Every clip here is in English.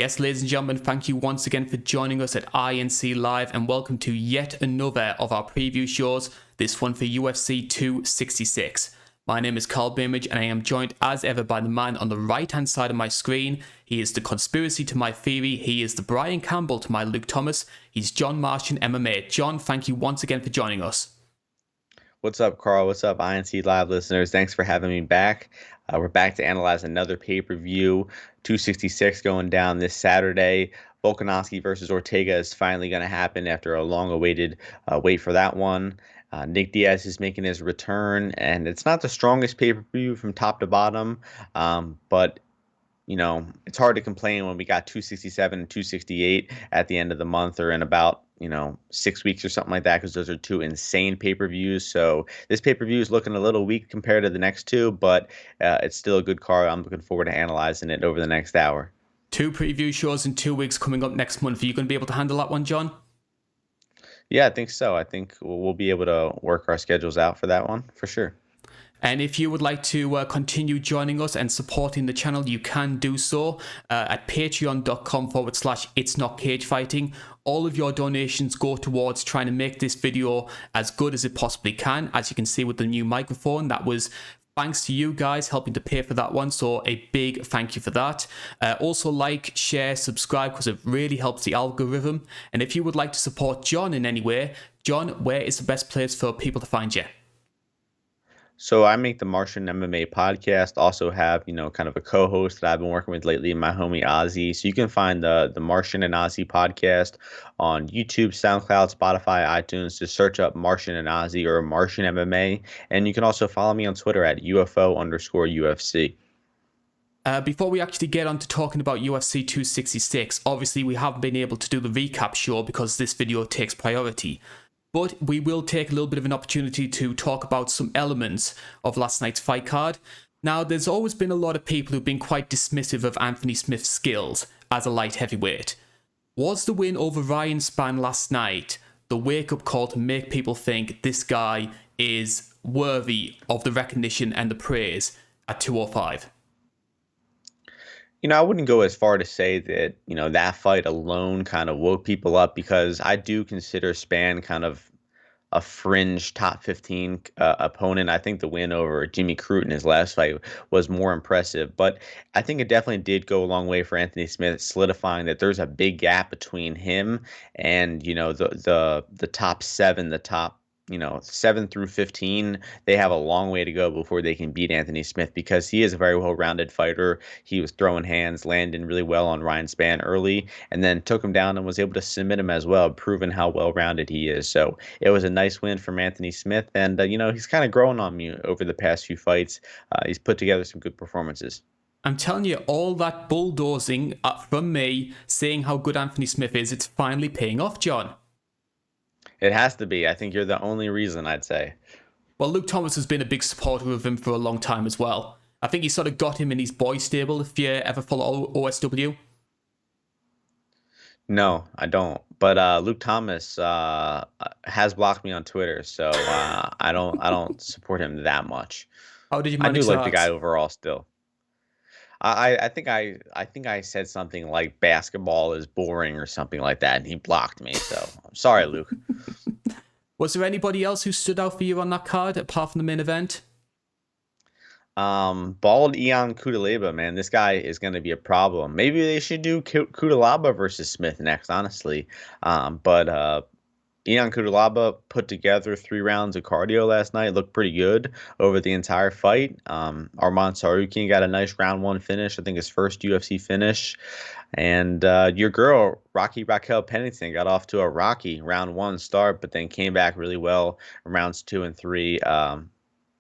Yes, ladies and gentlemen, thank you once again for joining us at INC Live, and welcome to yet another of our preview shows, this one for UFC 266. My name is Karl Bainbridge, and I am joined as ever by the man on the right-hand side of my screen. He is the conspiracy to my theory. He is the Brian Campbell to my Luke Thomas. He's John Martian MMA. John, thank you once again for joining us. What's up, Karl? What's up, INC Live listeners? Thanks for having me back. We're back to analyze another pay-per-view. 266 going down this Saturday. Volkanovski versus Ortega is finally going to happen after a long-awaited wait for that one. Nick Diaz is making his return, and it's not the strongest pay-per-view from top to bottom, but you know, it's hard to complain when we got 267 and 268 at the end of the month or in about, 6 weeks or something like that, because those are two insane pay-per-views. So this pay-per-view is looking a little weak compared to the next two, but it's still a good card. I'm looking forward to analyzing it over the next hour. Two preview shows in 2 weeks coming up next month. Are you going to be able to handle that one, John? Yeah, I think so. I think we'll be able to work our schedules out for that one, for sure. And if you would like to continue joining us and supporting the channel, you can do so at patreon.com/It's Not Cagefighting. All of your donations go towards trying to make this video as good as it possibly can. As you can see with the new microphone, that was thanks to you guys helping to pay for that one. So a big thank you for that. Also like, share, subscribe, because it really helps the algorithm. And if you would like to support John in any way, John, where is the best place for people to find you? So I make the Martian MMA podcast, also have, kind of a co-host that I've been working with lately, my homie Ozzy. So you can find the Martian and Ozzy podcast on YouTube, SoundCloud, Spotify, iTunes. Just search up Martian and Ozzy or Martian MMA. And you can also follow me on Twitter at UFO_UFC. Before we actually get on to talking about UFC 266, obviously we haven't been able to do the recap show because this video takes priority. But we will take a little bit of an opportunity to talk about some elements of last night's fight card. Now, there's always been a lot of people who've been quite dismissive of Anthony Smith's skills as a light heavyweight. Was the win over Ryan Spann last night the wake-up call to make people think this guy is worthy of the recognition and the praise at 205? I wouldn't go as far to say that, that fight alone kind of woke people up, because I do consider Spann kind of a fringe top 15 opponent. I think the win over Jimmy Crute in his last fight was more impressive, but I think it definitely did go a long way for Anthony Smith, solidifying that there's a big gap between him and, the top seven, the top 7 through 15, they have a long way to go before they can beat Anthony Smith, because he is a very well-rounded fighter. He was throwing hands, landing really well on Ryan Spann early, and then took him down and was able to submit him as well, proving how well-rounded he is. So it was a nice win from Anthony Smith, and, he's kind of growing on me over the past few fights. He's put together some good performances. I'm telling you, all that bulldozing from me, saying how good Anthony Smith is, it's finally paying off, John. It has to be. I think you're the only reason, I'd say. Well, Luke Thomas has been a big supporter of him for a long time as well. I think he sort of got him in his boy stable, if you ever follow OSW. No, I don't. But Luke Thomas has blocked me on Twitter, so I don't support him that much. How did you I manage do that? like the guy overall still. I think I said something like basketball is boring or something like that, and he blocked me. So I'm sorry, Luke. Was there anybody else who stood out for you on that card apart from the main event? Bald Ion Cutelaba, man, this guy is going to be a problem. Maybe they should do Cutelaba versus Smith next, honestly. But Ion Cutelaba put together 3 rounds of cardio last night. Looked pretty good over the entire fight. Arman Tsarukyan got a nice round 1 finish. I think his first UFC finish. And your girl, Raquel Pennington, got off to a rocky round 1 start, but then came back really well in rounds 2 and 3.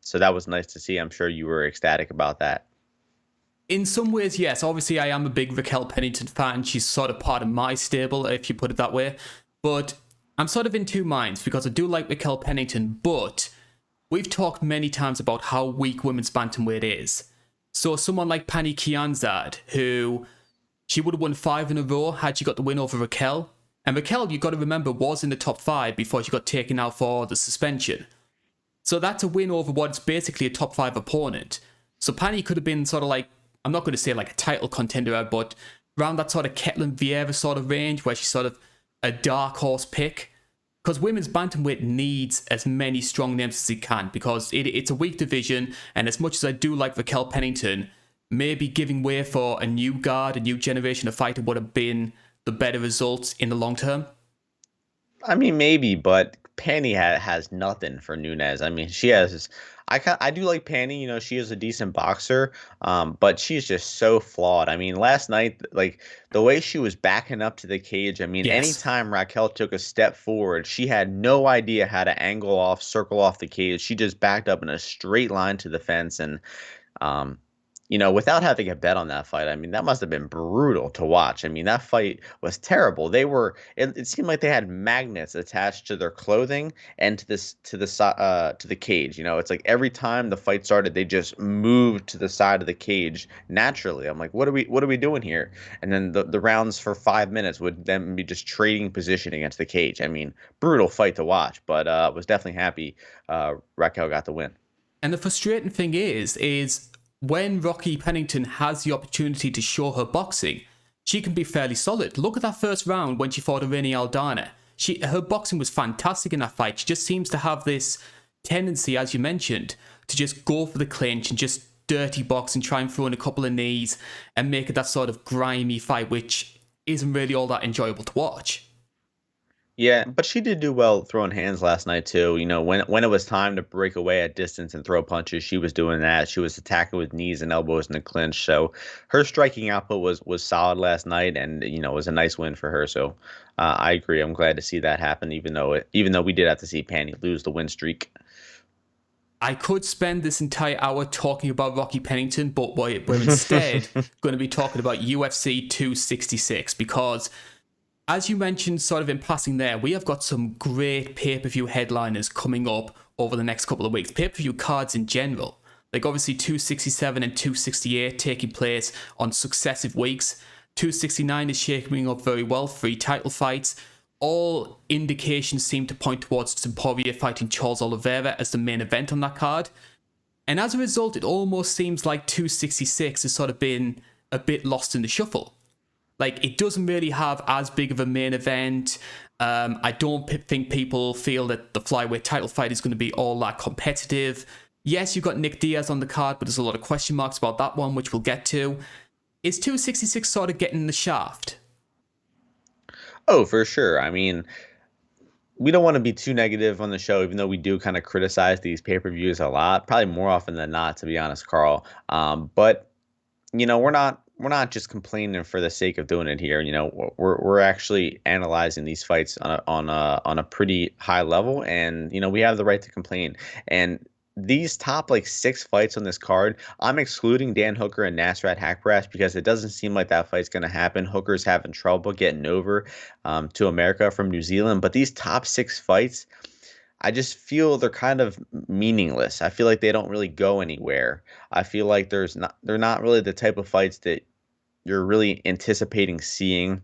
So that was nice to see. I'm sure you were ecstatic about that. In some ways, yes. Obviously, I am a big Raquel Pennington fan. She's sort of part of my stable, if you put it that way. But I'm sort of in two minds, because I do like Raquel Pennington, but we've talked many times about how weak women's bantamweight is. So someone like Pani Kianzad, who she would have won 5 in a row had she got the win over Raquel. And Raquel, you've got to remember, was in the top 5 before she got taken out for the suspension. So that's a win over what's basically a top 5 opponent. So Pani could have been sort of like, I'm not going to say like a title contender, but around that sort of Ketlin Vieira sort of range where she's sort of a dark horse pick. Because women's bantamweight needs as many strong names as it can, because it's a weak division, and as much as I do like Raquel Pennington, maybe giving way for a new guard, a new generation of fighter would have been the better results in the long term. I mean, maybe, but Penny has nothing for Nunes. I mean, she has. I do like Penny. You know, she is a decent boxer, but she's just so flawed. I mean, last night, like the way she was backing up to the cage. I mean, Yes. anytime Raquel took a step forward, she had no idea how to angle off, circle off the cage. She just backed up in a straight line to the fence, and um, you know, without having a bet on that fight, I mean, that must have been brutal to watch. I mean, that fight was terrible. It seemed like they had magnets attached to their clothing and to the cage. You know, it's like every time the fight started, they just moved to the side of the cage naturally. I'm like, what are we doing here? And then the rounds for 5 minutes would then be just trading position against the cage. I mean, brutal fight to watch, but was definitely happy Raquel got the win. And the frustrating thing is when Rocky Pennington has the opportunity to show her boxing, she can be fairly solid. Look at that first round when she fought Irene Aldana. Her boxing was fantastic in that fight. She just seems to have this tendency, as you mentioned, to just go for the clinch and just dirty box and try and throw in a couple of knees and make it that sort of grimy fight, which isn't really all that enjoyable to watch. Yeah, but she did do well throwing hands last night too. You know, when it was time to break away at distance and throw punches, she was doing that. She was attacking with knees and elbows in the clinch. So her striking output was solid last night, and you know, it was a nice win for her. So I agree. I'm glad to see that happen, even though we did have to see Penny lose the win streak. I could spend this entire hour talking about Rocky Pennington, but we're instead going to be talking about UFC 266 because, as you mentioned sort of in passing there, we have got some great pay-per-view headliners coming up over the next couple of weeks. Pay-per-view cards in general. Like obviously 267 and 268 taking place on successive weeks. 269 is shaping up very well. 3 title fights. All indications seem to point towards Tim Poirier fighting Charles Oliveira as the main event on that card. And as a result, it almost seems like 266 has sort of been a bit lost in the shuffle. Like, it doesn't really have as big of a main event. I don't think people feel that the flyweight title fight is going to be all that competitive. Yes, you've got Nick Diaz on the card, but there's a lot of question marks about that one, which we'll get to. Is 266 sort of getting the shaft? Oh, for sure. I mean, we don't want to be too negative on the show, even though we do kind of criticize these pay-per-views a lot, probably more often than not, to be honest, Karl. But you know, we're not just complaining for the sake of doing it here. You know, we're actually analyzing these fights on a pretty high level, and you know, we have the right to complain. And these top like 6 fights on this card, I'm excluding Dan Hooker and Nasrat Haqparast because it doesn't seem like that fight's going to happen. Hooker's having trouble getting over to America from New Zealand, but these top 6 fights, I just feel they're kind of meaningless. I feel like they don't really go anywhere. I feel like they're not really the type of fights that you're really anticipating seeing.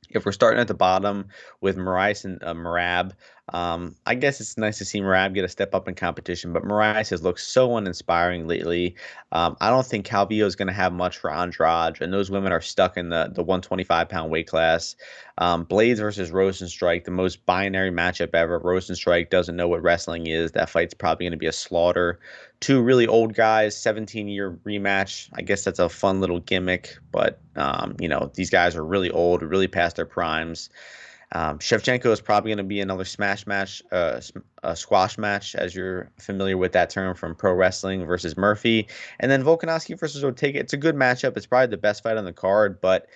If we're starting at the bottom with Moraes and Merab, I guess it's nice to see Merab get a step up in competition, but Moraes has looked so uninspiring lately. I don't think Calvillo is going to have much for Andrade, and those women are stuck in the 125-pound weight class. Blaydes versus Rozenstruik, the most binary matchup ever. Rozenstruik doesn't know what wrestling is. That fight's probably going to be a slaughter. 2 really old guys, 17-year rematch. I guess that's a fun little gimmick, but you know, these guys are really old, really past their primes. Shevchenko is probably going to be another smash match, a squash match, as you're familiar with that term from pro wrestling, versus Murphy. And then Volkanovski versus Ortega. It's a good matchup. It's probably the best fight on the card, but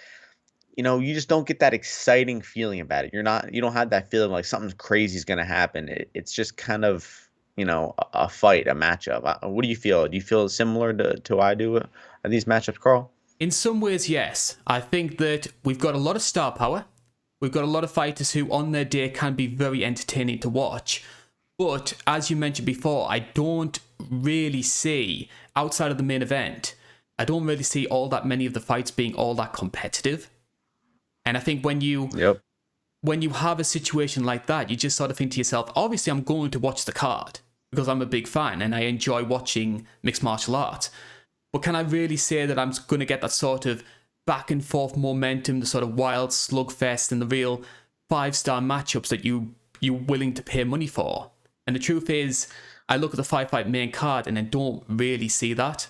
you know, you just don't get that exciting feeling about it. You don't have that feeling like something crazy is going to happen. It's just kind of, you know, a fight, a matchup. What do you feel? Do you feel similar to I do at these matchups, Karl? In some ways, yes. I think that we've got a lot of star power. We've got a lot of fighters who on their day can be very entertaining to watch. But as you mentioned before, I don't really see, outside of the main event, I don't really see all that many of the fights being all that competitive. And I think when you have a situation like that, you just sort of think to yourself, obviously I'm going to watch the card because I'm a big fan and I enjoy watching mixed martial arts. But can I really say that I'm going to get that sort of back and forth momentum, the sort of wild slugfest and the real 5-star matchups that you're willing to pay money for. And the truth is, I look at the five-fight main card and I don't really see that.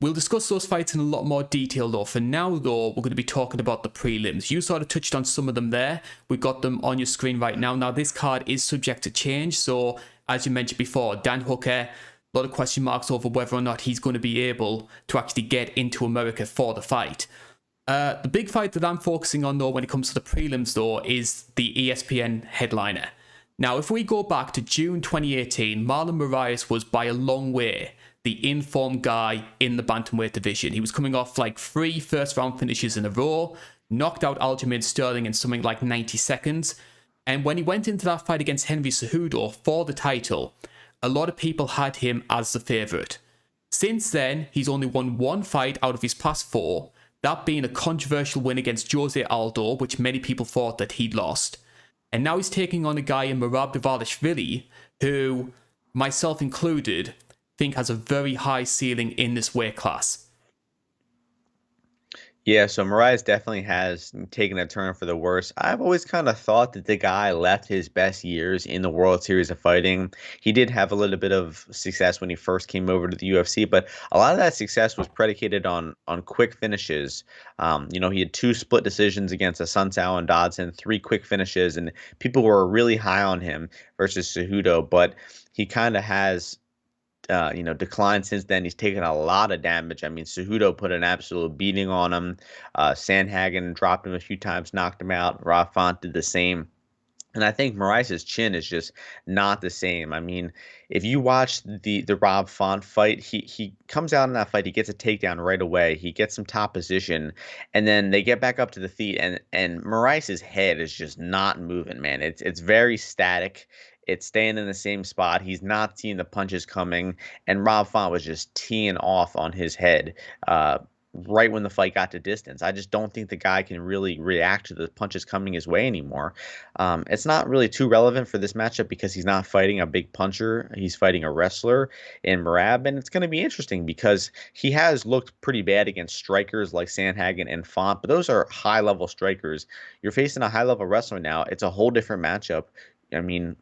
We'll discuss those fights in a lot more detail though. For now though, we're going to be talking about the prelims. You sort of touched on some of them there. We've got them on your screen right now. Now this card is subject to change. So as you mentioned before, Dan Hooker, a lot of question marks over whether or not he's going to be able to actually get into America for the fight. The big fight that I'm focusing on though when it comes to the prelims though is the ESPN headliner. Now if we go back to June 2018, Marlon Moraes was by a long way the informed guy in the bantamweight division. He was coming off like 3 first-round finishes in a row, knocked out Aljamain Sterling in something like 90 seconds. And when he went into that fight against Henry Cejudo for the title, a lot of people had him as the favourite. Since then, he's only won 1 fight out of his past 4, that being a controversial win against Jose Aldo, which many people thought that he'd lost. And now he's taking on a guy in Merab Dvalishvili, who, myself included, think has a very high ceiling in this weight class. Yeah, so Moraes definitely has taken a turn for the worse. I've always kind of thought that the guy left his best years in the World Series of Fighting. He did have a little bit of success when he first came over to the UFC, but a lot of that success was predicated on quick finishes. He had 2 split decisions against Assunção and Dodson, 3 quick finishes, and people were really high on him versus Cejudo, but he kind of has declined since then. He's taken a lot of damage. I mean, Cejudo put an absolute beating on him. Sandhagen dropped him a few times, knocked him out. Rob Font did the same. And I think Moraes' chin is just not the same. I mean, if you watch the Rob Font fight, he comes out in that fight, he gets a takedown right away. He gets some top position, and then they get back up to the feet, and Moraes' head is just not moving, man. It's very static. It's staying in the same spot. He's not seeing the punches coming, and Rob Font was just teeing off on his head right when the fight got to distance. I just don't think the guy can really react to the punches coming his way anymore. It's not really too relevant for this matchup because he's not fighting a big puncher. He's fighting a wrestler in Merab, and it's going to be interesting because he has looked pretty bad against strikers like Sandhagen and Font, but those are high-level strikers. You're facing a high-level wrestler now. It's a whole different matchup. I mean,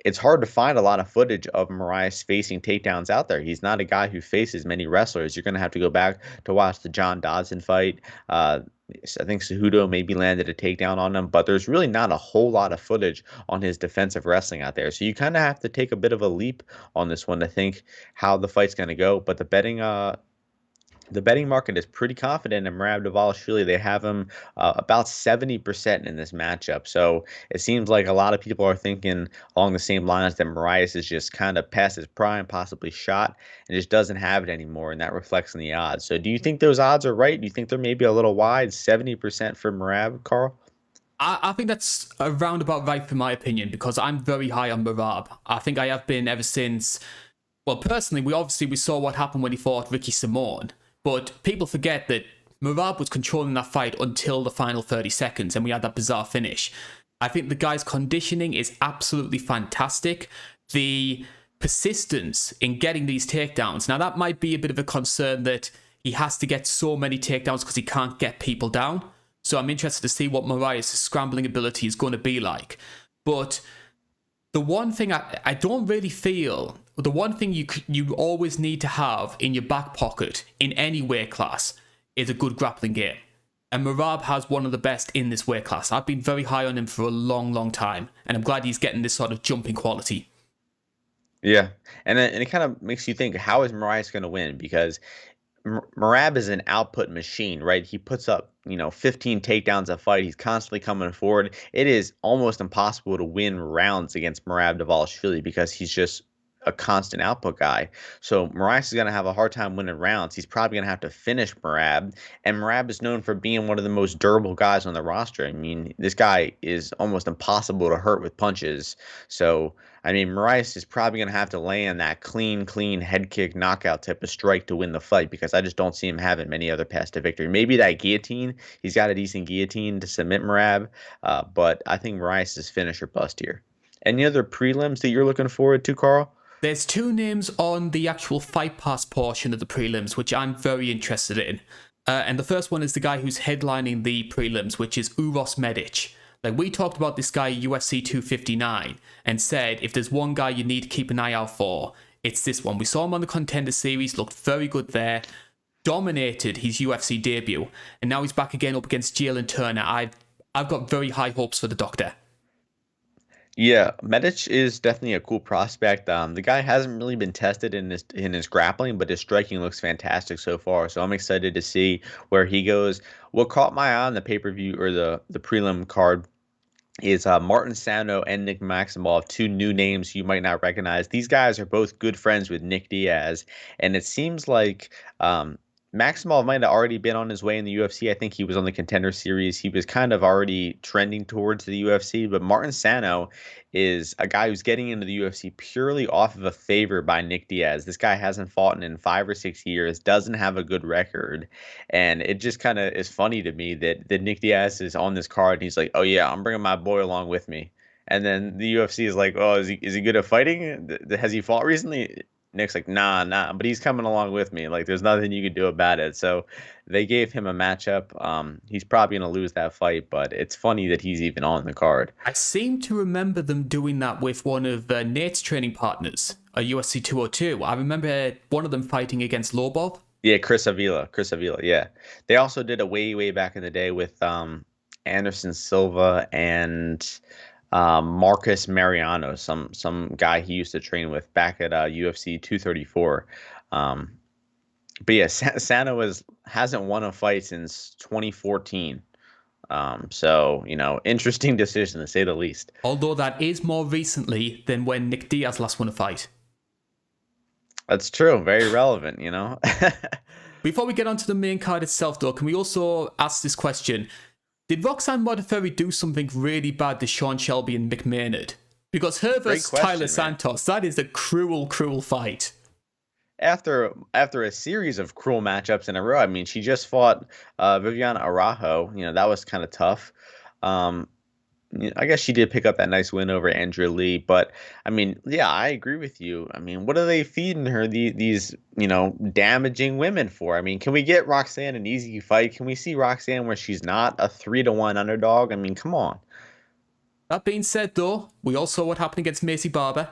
it's hard to find a lot of footage of Moraes facing takedowns out there. He's not a guy who faces many wrestlers. You're going to have to go back to watch the John Dodson fight. I think Cejudo maybe landed a takedown on him, but there's really not a whole lot of footage on his defensive wrestling out there. So you kind of have to take a bit of a leap on this one to think how the fight's going to go. But the betting market is pretty confident in Merab Dvalishvili. They have him about 70% in this matchup. So it seems like a lot of people are thinking along the same lines that Moraes is just kind of past his prime, possibly shot, and just doesn't have it anymore, and that reflects in the odds. So do you think those odds are right? Do you think they're maybe a little wide, 70% for Merab, Karl? I think that's around about right for my opinion, because I'm very high on Merab. I think I have been ever since. Well, personally, we saw what happened when he fought Ricky Simón. But people forget that Merab was controlling that fight until the final 30 seconds, and we had that bizarre finish. I think the guy's conditioning is absolutely fantastic. The persistence in getting these takedowns. Now, that might be a bit of a concern that he has to get so many takedowns because he can't get people down. So I'm interested to see what Moraes' scrambling ability is going to be like. But the one thing I don't really feel, the one thing you always need to have in your back pocket in any weight class is a good grappling game. And Merab has one of the best in this weight class. I've been very high on him for a long, long time, and I'm glad he's getting this sort of jumping quality. Yeah, and it kind of makes you think, how is Moraes going to win? Because Merab is an output machine, right? He puts up, 15 takedowns a fight. He's constantly coming forward. It is almost impossible to win rounds against Merab Dvalishvili because he's just a constant output guy. So Moraes is going to have a hard time winning rounds. He's probably going to have to finish Merab, and Merab is known for being one of the most durable guys on the roster. I mean, this guy is almost impossible to hurt with punches. So, I mean, Moraes is probably going to have to land that clean head kick knockout type of strike to win the fight, because I just don't see him having many other paths to victory. Maybe that guillotine. He's got a decent guillotine to submit Merab, but I think Moraes is finish or bust here. Any other prelims that you're looking forward to, Karl? There's 2 names on the actual Fight Pass portion of the prelims, which I'm very interested in. And the first one is the guy who's headlining the prelims, which is Uros Medic. Like, we talked about this guy UFC 259 and said if there's one guy you need to keep an eye out for, it's this one. We saw him on the Contender Series, looked very good there, dominated his UFC debut, and now he's back again up against Jalen Turner. I've got very high hopes for the Doctor. Yeah, Medic is definitely a cool prospect. The guy hasn't really been tested in his grappling, but his striking looks fantastic so far. So I'm excited to see where he goes. What caught my eye on the pay-per-view or the prelim card is Martin Sano and Nick Maximov, two new names you might not recognize. These guys are both good friends with Nick Diaz, and it seems like Maximov might have already been on his way in the UFC. I think he was on the Contender Series. He was kind of already trending towards the UFC, but Martin Sano is a guy who's getting into the UFC purely off of a favor by Nick Diaz. This guy hasn't fought in 5 or 6 years, doesn't have a good record, and it just kind of is funny to me that Nick Diaz is on this card and he's like, "Oh yeah, I'm bringing my boy along with me." And then the UFC is like, "Oh, is he good at fighting? Has he fought recently?" Nick's like, nah, but he's coming along with me. Like, there's nothing you can do about it. So they gave him a matchup. He's probably going to lose that fight, but it's funny that he's even on the card. I seem to remember them doing that with one of Nate's training partners, a USC 202. I remember one of them fighting against Lobov. Yeah, Chris Avila, yeah. They also did a way back in the day with Anderson Silva and Marcus Mariano, some guy he used to train with back at UFC 234. But yeah, Sano hasn't won a fight since 2014. So, interesting decision to say the least. Although that is more recently than when Nick Diaz last won a fight. That's true. Very relevant, Before we get onto the main card itself, though, can we also ask this question? Did Roxanne Modafferi do something really bad to Sean Shelby and Mick Maynard? Because her versus Tyler Santos, that is a cruel fight. After a series of cruel matchups in a row, I mean, she just fought Viviana Araujo. That was kind of tough. I guess she did pick up that nice win over Andrea Lee, but I mean, yeah, I agree with you. I mean, what are they feeding her these damaging women for? I mean, can we get Roxanne an easy fight? Can we see Roxanne where she's not a 3-1 underdog? I mean, come on. That being said, though, we all saw what happened against Macy Barber.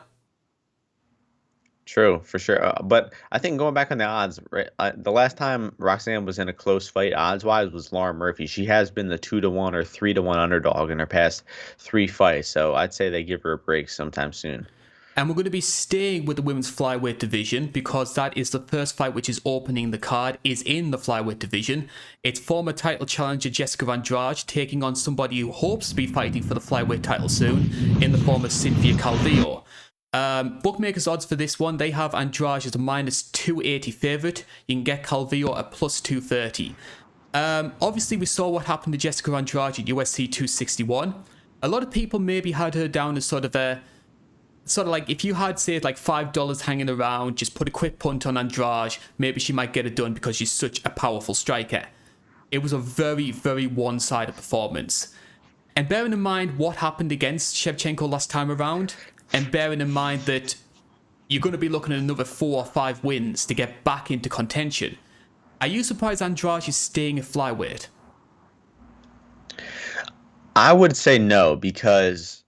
True, for sure. But I think going back on the odds, right, the last time Roxanne was in a close fight, odds-wise, was Lauren Murphy. She has been the 2-1 or 3-1 underdog in her past 3 fights. So I'd say they give her a break sometime soon. And we're going to be staying with the women's flyweight division because that is the first fight which is opening the card, is in the flyweight division. It's former title challenger Jessica Andrade taking on somebody who hopes to be fighting for the flyweight title soon in the form of Cynthia Calvillo. Bookmakers odds for this one, they have Andrade as a -280 favourite. You can get Calvillo at +230. Obviously, we saw what happened to Jessica Andrade at UFC 261. A lot of people maybe had her down as sort of like if you had, say, like $5 hanging around, just put a quick punt on Andrade, maybe she might get it done because she's such a powerful striker. It was a very, very one-sided performance. And bearing in mind what happened against Shevchenko last time around, and bearing in mind that you're going to be looking at another 4 or 5 wins to get back into contention, are you surprised Andrade is staying at flyweight? I would say no, because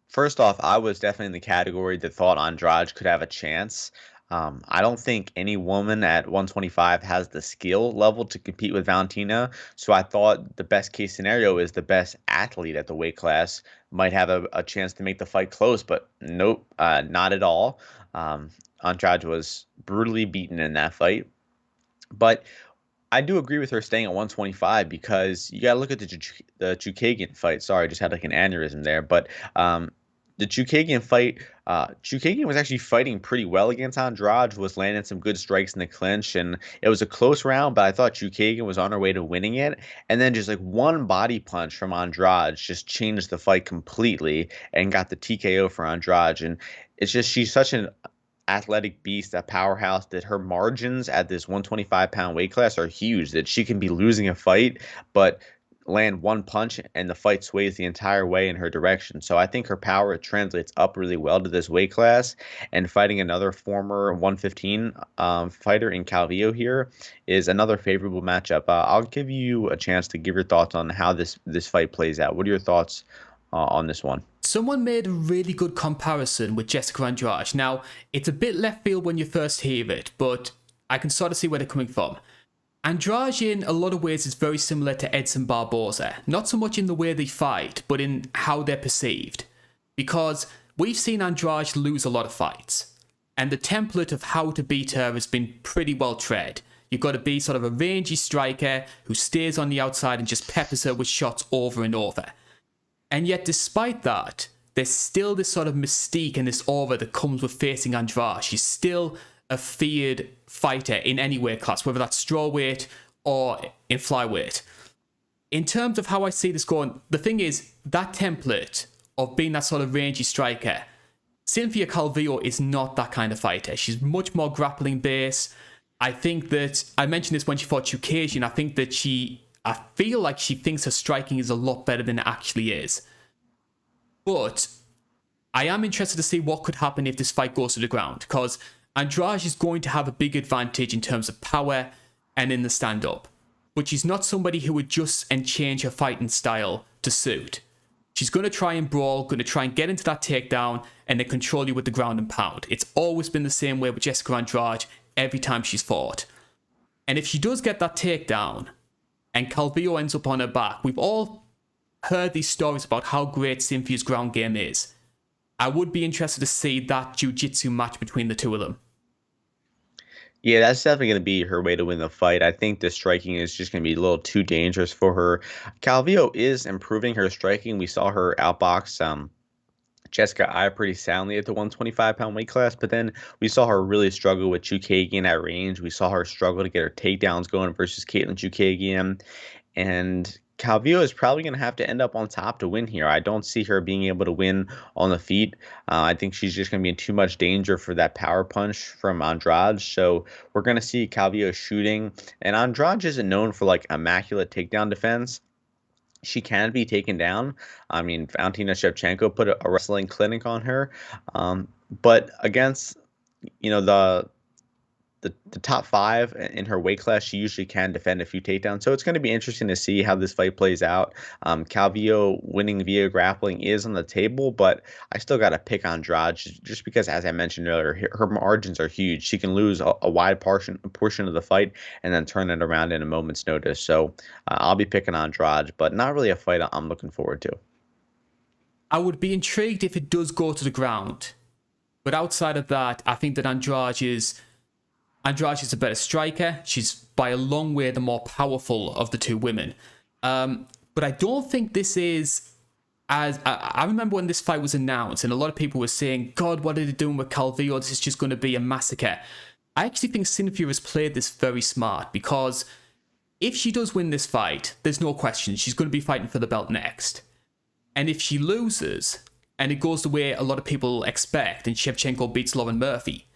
first off, I was definitely in the category that thought Andrade could have a chance. I don't think any woman at 125 has the skill level to compete with Valentina. So I thought the best case scenario is the best athlete at the weight class might have a chance to make the fight close. But nope, not at all. Andrade was brutally beaten in that fight. But I do agree with her staying at 125 because you got to look at the Chookagian fight. Sorry, I just had like an aneurysm there. But the Chookagian fight, Chookagian was actually fighting pretty well against Andrade, was landing some good strikes in the clinch, and it was a close round, but I thought Chookagian was on her way to winning it, and then just like one body punch from Andrade just changed the fight completely and got the TKO for Andrade, and it's just she's such an athletic beast, a powerhouse, that her margins at this 125-pound weight class are huge, that she can be losing a fight, but land one punch and the fight sways the entire way in her direction. So I think her power translates up really well to this weight class. And fighting another former 115 fighter in Calvillo here is another favorable matchup. I'll give you a chance to give your thoughts on how this fight plays out. What are your thoughts on this one? Someone made a really good comparison with Jessica Andrade. Now, it's a bit left field when you first hear it, but I can sort of see where they're coming from. Andrade, in a lot of ways, is very similar to Edson Barboza. Not so much in the way they fight, but in how they're perceived. Because we've seen Andrade lose a lot of fights, and the template of how to beat her has been pretty well tread. You've got to be sort of a rangy striker who stays on the outside and just peppers her with shots over and over. And yet, despite that, there's still this sort of mystique and this aura that comes with facing Andrade. She's still a feared fighter in any weight class, whether that's strawweight or in flyweight. In terms of how I see this going, the thing is, that template of being that sort of rangy striker, Cynthia Calvillo is not that kind of fighter. She's much more grappling based. I think that, I mentioned this when she fought Chukagian, I feel like she thinks her striking is a lot better than it actually is. But I am interested to see what could happen if this fight goes to the ground, because Andrade is going to have a big advantage in terms of power and in the stand-up. But she's not somebody who would adjust and change her fighting style to suit. She's going to try and brawl, going to try and get into that takedown, and then control you with the ground and pound. It's always been the same way with Jessica Andrade every time she's fought. And if she does get that takedown, and Calvillo ends up on her back, we've all heard these stories about how great Cynthia's ground game is. I would be interested to see that jiu-jitsu match between the two of them. Yeah, that's definitely going to be her way to win the fight. I think the striking is just going to be a little too dangerous for her. Calvillo is improving her striking. We saw her outbox Jessica Eye pretty soundly at the 125-pound weight class, but then we saw her really struggle with Chukagian at range. We saw her struggle to get her takedowns going versus Caitlin Chukagian, and Calvillo is probably going to have to end up on top to win here. I don't see her being able to win on the feet. I think she's just going to be in too much danger for that power punch from Andrade. So we're going to see Calvillo shooting, and Andrade isn't known for like immaculate takedown defense. She can be taken down. I mean, Valentina Shevchenko put a wrestling clinic on her, but against the top five in her weight class, she usually can defend a few takedowns. So it's going to be interesting to see how this fight plays out. Calvillo winning via grappling is on the table, but I still got to pick Andrade just because, as I mentioned earlier, her margins are huge. She can lose a wide portion of the fight and then turn it around in a moment's notice. So I'll be picking Andrade, but not really a fight I'm looking forward to. I would be intrigued if it does go to the ground. But outside of that, I think that Andrade is a better striker. She's by a long way the more powerful of the two women. But I don't think this is as... I remember when this fight was announced and a lot of people were saying, God, what are they doing with Calvillo? This is just going to be a massacre. I actually think Cynthia has played this very smart, because if she does win this fight, there's no question she's going to be fighting for the belt next. And if she loses, and it goes the way a lot of people expect, and Shevchenko beats Lauren Murphy,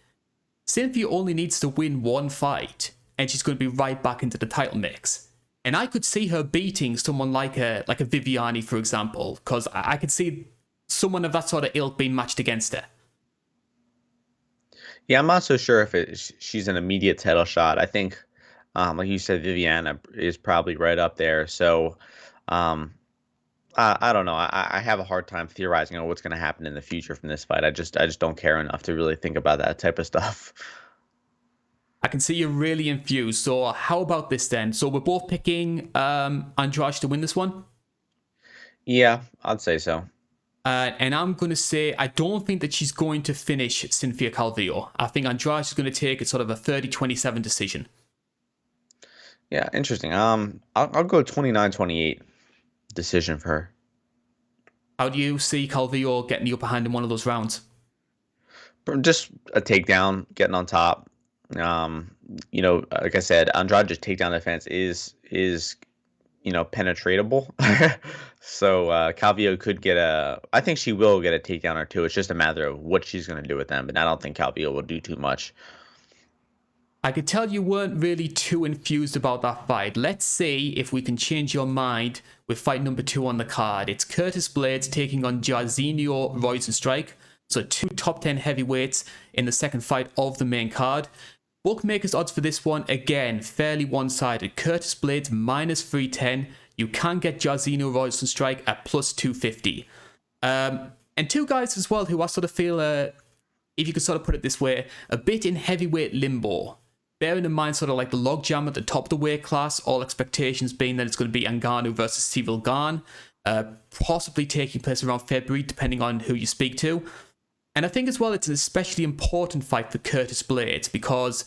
Cynthia only needs to win one fight, and she's going to be right back into the title mix. And I could see her beating someone like a Viviani, for example, because I could see someone of that sort of ilk being matched against her. Yeah, I'm not so sure if she's an immediate title shot. I think, like you said, Viviana is probably right up there. So, I don't know. I have a hard time theorizing on what's going to happen in the future from this fight. I just don't care enough to really think about that type of stuff. I can see you're really infused. So how about this then? So we're both picking Andrade to win this one? Yeah, I'd say so. And I'm going to say I don't think that she's going to finish Cynthia Calvillo. I think Andrade is going to take it sort of a 30-27 decision. Yeah, interesting. I'll go 29-28 decision for her. How do you see Calvillo getting the upper hand in one of those rounds? Just a takedown, getting on top. Like I said, Andrade's takedown defense is penetratable. So Calvillo could get I think she will get a takedown or two. It's just a matter of what she's going to do with them. But I don't think Calvillo will do too much. I could tell you weren't really too infused about that fight. Let's see if we can change your mind with fight number 2 on the card. It's Curtis Blaydes taking on Jairzinho Rozenstruik. So 2 top 10 heavyweights in the second fight of the main card. Bookmakers odds for this one, again, fairly one-sided. Curtis Blaydes minus 310. You can get Jairzinho Rozenstruik at plus 250. And 2 guys as well who I sort of feel, if you could sort of put it this way, a bit in heavyweight limbo. Bearing in mind sort of like the logjam at the top of the weight class, all expectations being that it's going to be Ngannou versus Cyril Gane, possibly taking place around February, depending on who you speak to. And I think as well it's an especially important fight for Curtis Blaydes because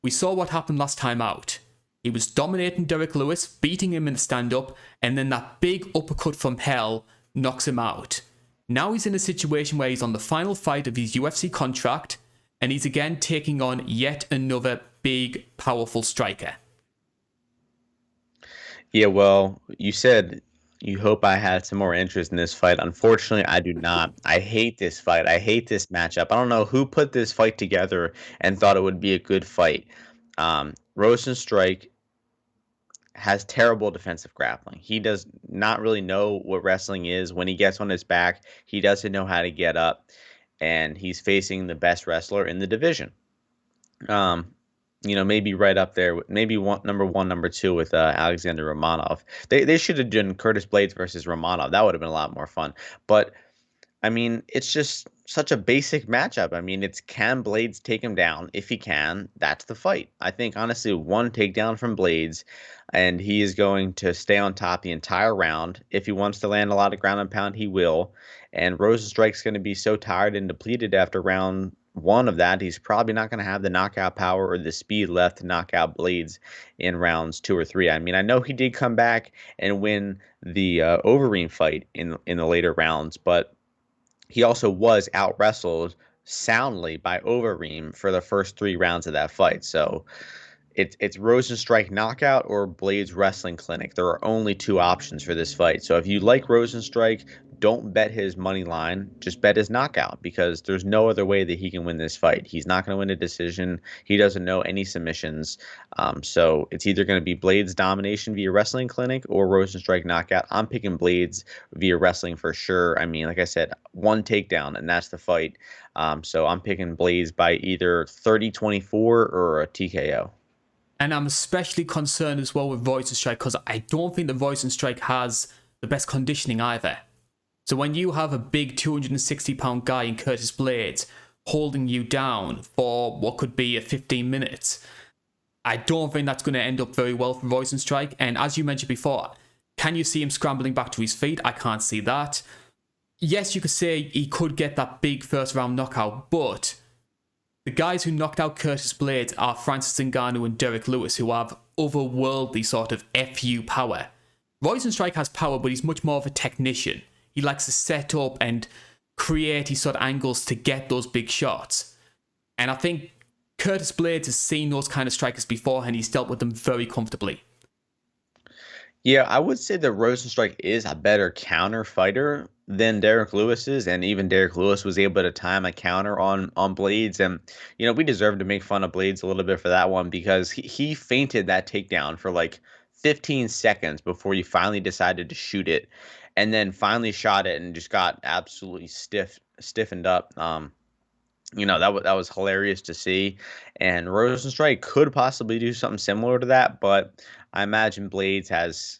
we saw what happened last time out. He was dominating Derek Lewis, beating him in the stand-up, and then that big uppercut from hell knocks him out. Now he's in a situation where he's on the final fight of his UFC contract, and he's again taking on yet another big, powerful striker. Yeah, well, you said you hope I had some more interest in this fight. Unfortunately, I do not. I hate this fight. I hate this matchup. I don't know who put this fight together and thought it would be a good fight. Rozenstruik has terrible defensive grappling. He does not really know what wrestling is. When he gets on his back, he doesn't know how to get up, and he's facing the best wrestler in the division. Maybe right up there, maybe number 1, number 2 with Alexander Romanov. They should have done Curtis Blaydes versus Romanov. That would have been a lot more fun. But I mean, it's just such a basic matchup. I mean, it's can Blaydes take him down? If he can, that's the fight. I think, honestly, 1 takedown from Blaydes, and he is going to stay on top the entire round. If he wants to land a lot of ground and pound, he will. And Rozenstruik's going to be so tired and depleted after round 1 of that, he's probably not going to have the knockout power or the speed left to knock out Blaydes in rounds 2 or 3. I mean, I know he did come back and win the Overeem fight in the later rounds, but he also was out-wrestled soundly by Overeem for the first 3 rounds of that fight. So it's Rozenstruik knockout or Blaydes wrestling clinic. There are only 2 options for this fight. So if you like Rozenstruik, don't bet his money line. Just bet his knockout because there's no other way that he can win this fight. He's not going to win a decision. He doesn't know any submissions. So it's either going to be Blaydes domination via wrestling clinic or Rozenstruik knockout. I'm picking Blaydes via wrestling for sure. I mean, like I said, 1 takedown, and that's the fight. So I'm picking Blaydes by either 30-24 or a TKO. And I'm especially concerned as well with Rozenstruik because I don't think the Rozenstruik has the best conditioning either. So when you have a big 260-pound guy in Curtis Blaydes holding you down for what could be 15 minutes, I don't think that's going to end up very well for Rozenstruik. And as you mentioned before, can you see him scrambling back to his feet? I can't see that. Yes, you could say he could get that big first-round knockout, but the guys who knocked out Curtis Blaydes are Francis Ngannou and Derek Lewis, who have otherworldly sort of FU power. Rozenstruik has power, but he's much more of a technician. He likes to set up and create these sort of angles to get those big shots. And I think Curtis Blaydes has seen those kind of strikers before and he's dealt with them very comfortably. Yeah, I would say that Rozenstruik is a better counter fighter than Derek Lewis is, and even Derek Lewis was able to time a counter on Blaydes. And, we deserve to make fun of Blaydes a little bit for that one because he feinted that takedown for like 15 seconds before he finally decided to shoot it. And then finally shot it and just got absolutely stiffened up. That was hilarious to see. And Rozenstruik could possibly do something similar to that, but I imagine Blaydes has,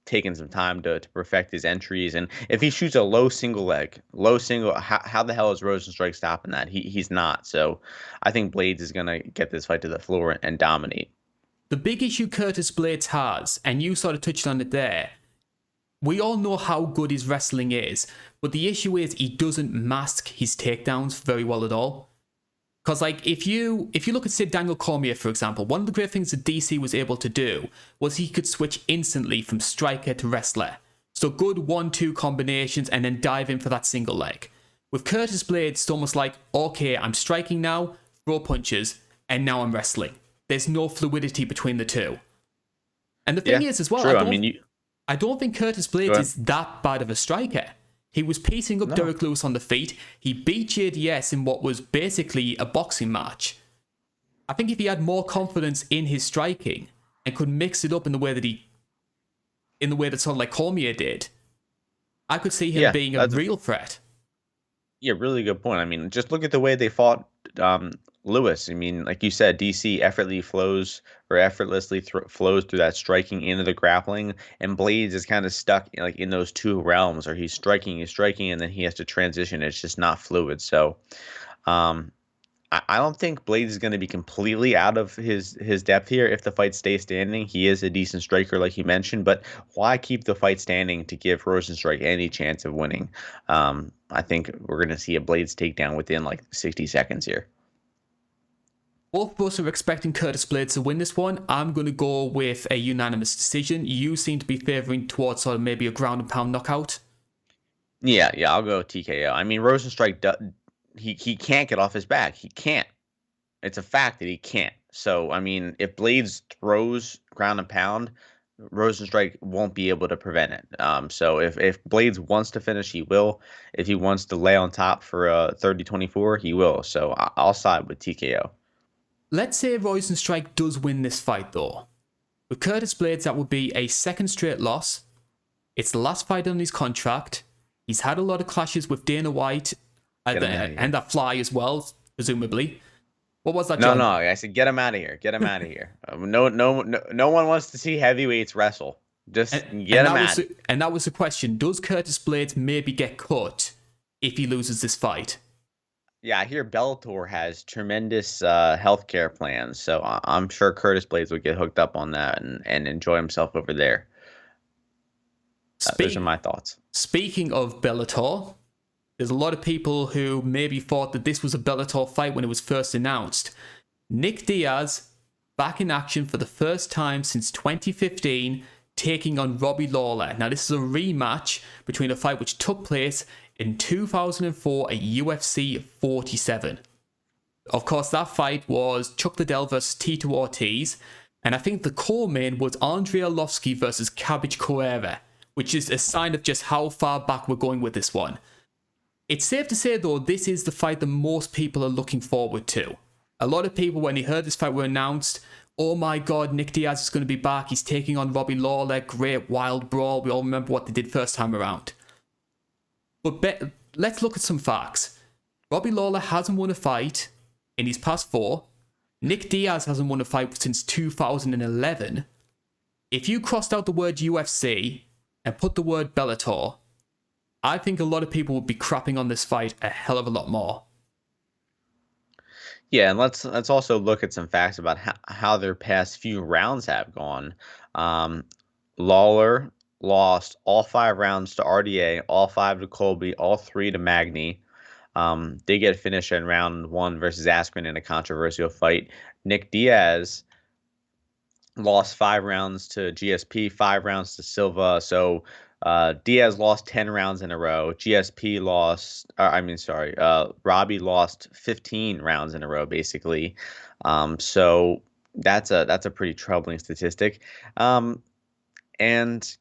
taken some time to perfect his entries. And if he shoots a low single, how the hell is Rozenstruik stopping that? He's not. So I think Blaydes is going to get this fight to the floor and dominate. The big issue Curtis Blaydes has, and you sort of touched on it there, we all know how good his wrestling is, but the issue is he doesn't mask his takedowns very well at all. Because if you look at, say, Daniel Cormier, for example, one of the great things that DC was able to do was he could switch instantly from striker to wrestler. So good 1-2 combinations and then dive in for that single leg. With Curtis Blaydes, it's almost like, okay, I'm striking now, throw punches, and now I'm wrestling. There's no fluidity between the two. And the thing is as well, true. I don't think Curtis Blaydes is that bad of a striker. He was piecing up Derek Lewis on the feet. He beat JDS in what was basically a boxing match. I think if he had more confidence in his striking and could mix it up in the way that in the way that sort of like Cormier did, I could see him Yeah, being a that's real threat. yeah, really good point. I mean, just look at the way they fought Lewis. I mean, like you said, DC effortlessly flows through that striking into the grappling, and Blaydes is kind of stuck like in those two realms, or he's striking, and then he has to transition. It's just not fluid. So, um, I don't think Blaydes is going to be completely out of his depth here if the fight stays standing. He is a decent striker, like you mentioned, but why keep the fight standing to give Rozenstruik any chance of winning? I think we're going to see a Blaydes takedown within like 60 seconds here. Both of us are expecting Curtis Blaydes to win this one. I'm going to go with a unanimous decision. You seem to be favouring towards sort of maybe a ground and pound knockout. Yeah, I'll go TKO. I mean, Rozenstruik, he can't get off his back. He can't. It's a fact that he can't. So, I mean, if Blaydes throws ground and pound, Rozenstruik won't be able to prevent it. So if Blaydes wants to finish, he will. If he wants to lay on top for a 30-24, he will. So I'll side with TKO. Let's say Rozenstruik does win this fight, though. With Curtis Blaydes, that would be a second straight loss. It's the last fight on his contract. He's had a lot of clashes with Dana White and that Fly as well, presumably. What was that, John? No. I said get him out of here. Get him out of here. No one wants to see heavyweights wrestle. Just get him out. And that was the question. Does Curtis Blaydes maybe get cut if he loses this fight? Yeah, I hear Bellator has tremendous healthcare plans, so I'm sure Curtis Blaydes would get hooked up on that and enjoy himself over there. Those are my thoughts. Speaking of Bellator, there's a lot of people who maybe thought that this was a Bellator fight when it was first announced. Nick Diaz back in action for the first time since 2015, taking on Robbie Lawler. Now, this is a rematch between a fight which took place in 2004 at UFC 47. Of course, that fight was Chuck Liddell versus Tito Ortiz, and I think the core main was Andrei Arlovski versus Cabbage Correa, which is a sign of just how far back we're going with this one. It's safe to say, though, this is the fight that most people are looking forward to. A lot of people, when they heard this fight were announced, oh my god, Nick Diaz is going to be back, he's taking on Robbie Lawler, great wild brawl, we all remember what they did first time around. But let's look at some facts. Robbie Lawler hasn't won a fight in his past 4. Nick Diaz hasn't won a fight since 2011. If you crossed out the word UFC and put the word Bellator, I think a lot of people would be crapping on this fight a hell of a lot more. Yeah, and let's also look at some facts about how their past few rounds have gone. Lawler lost all 5 rounds to RDA, all 5 to Colby, all 3 to Magny. They get finished in round 1 versus Askren in a controversial fight. Nick Diaz lost 5 rounds to GSP, 5 rounds to Silva. So Diaz lost 10 rounds in a row. Robbie lost 15 rounds in a row, basically. So that's a pretty troubling statistic. And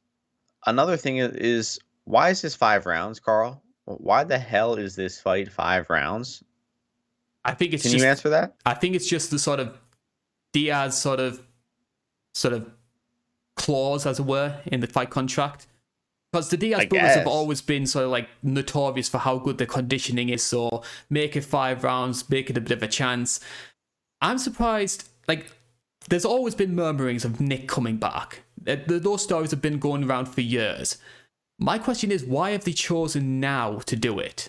another thing is why is this 5 rounds, Karl? Why the hell is this fight 5 rounds? Can you answer that? I think it's just the sort of Diaz sort of clause, as it were, in the fight contract. Because the Diaz brothers have always been sort of like notorious for how good their conditioning is, so make it 5 rounds, make it a bit of a chance. I'm surprised, like, there's always been murmurings of Nick coming back. Those stories have been going around for years. My question is, why have they chosen now to do it?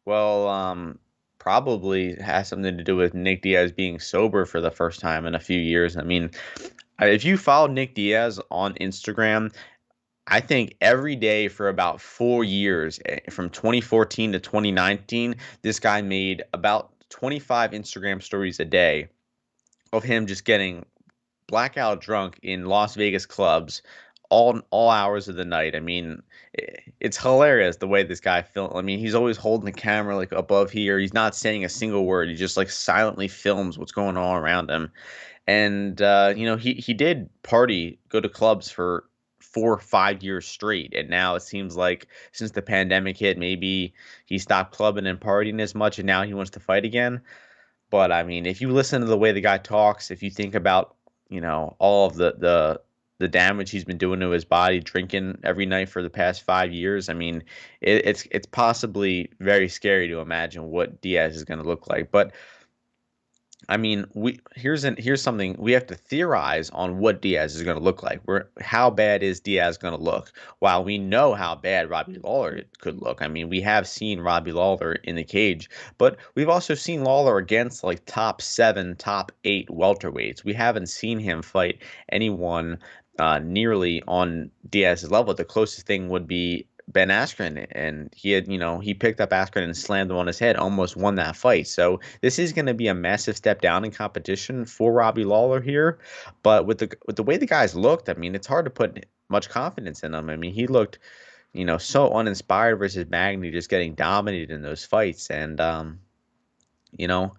Well, probably has something to do with Nick Diaz being sober for the first time in a few years. I mean, if you follow Nick Diaz on Instagram, I think every day for about 4 years, from 2014 to 2019, this guy made about 25 Instagram stories a day of him just getting blackout drunk in Las Vegas clubs all hours of the night. I mean, it's hilarious the way this guy films. I mean, he's always holding the camera like above here. He's not saying a single word. He just like silently films what's going on around him. And he did go to clubs for 4 or 5 years straight, and now it seems like since the pandemic hit, maybe he stopped clubbing and partying as much, and now he wants to fight again. But I mean, if you listen to the way the guy talks, if you think about all of the the damage he's been doing to his body, drinking every night for the past 5 years. I mean, it's possibly very scary to imagine what Diaz is going to look like. But I mean, here's something we have to theorize on what Diaz is going to look like. How bad is Diaz going to look? While we know how bad Robbie Lawler could look, I mean, we have seen Robbie Lawler in the cage, but we've also seen Lawler against like top 7, top 8 welterweights. We haven't seen him fight anyone nearly on Diaz's level. The closest thing would be Ben Askren, and he picked up Askren and slammed him on his head, almost won that fight. So this is going to be a massive step down in competition for Robbie Lawler here. But with the way the guys looked, I mean, it's hard to put much confidence in him. I mean, he looked, so uninspired versus Magny, just getting dominated in those fights. And you know,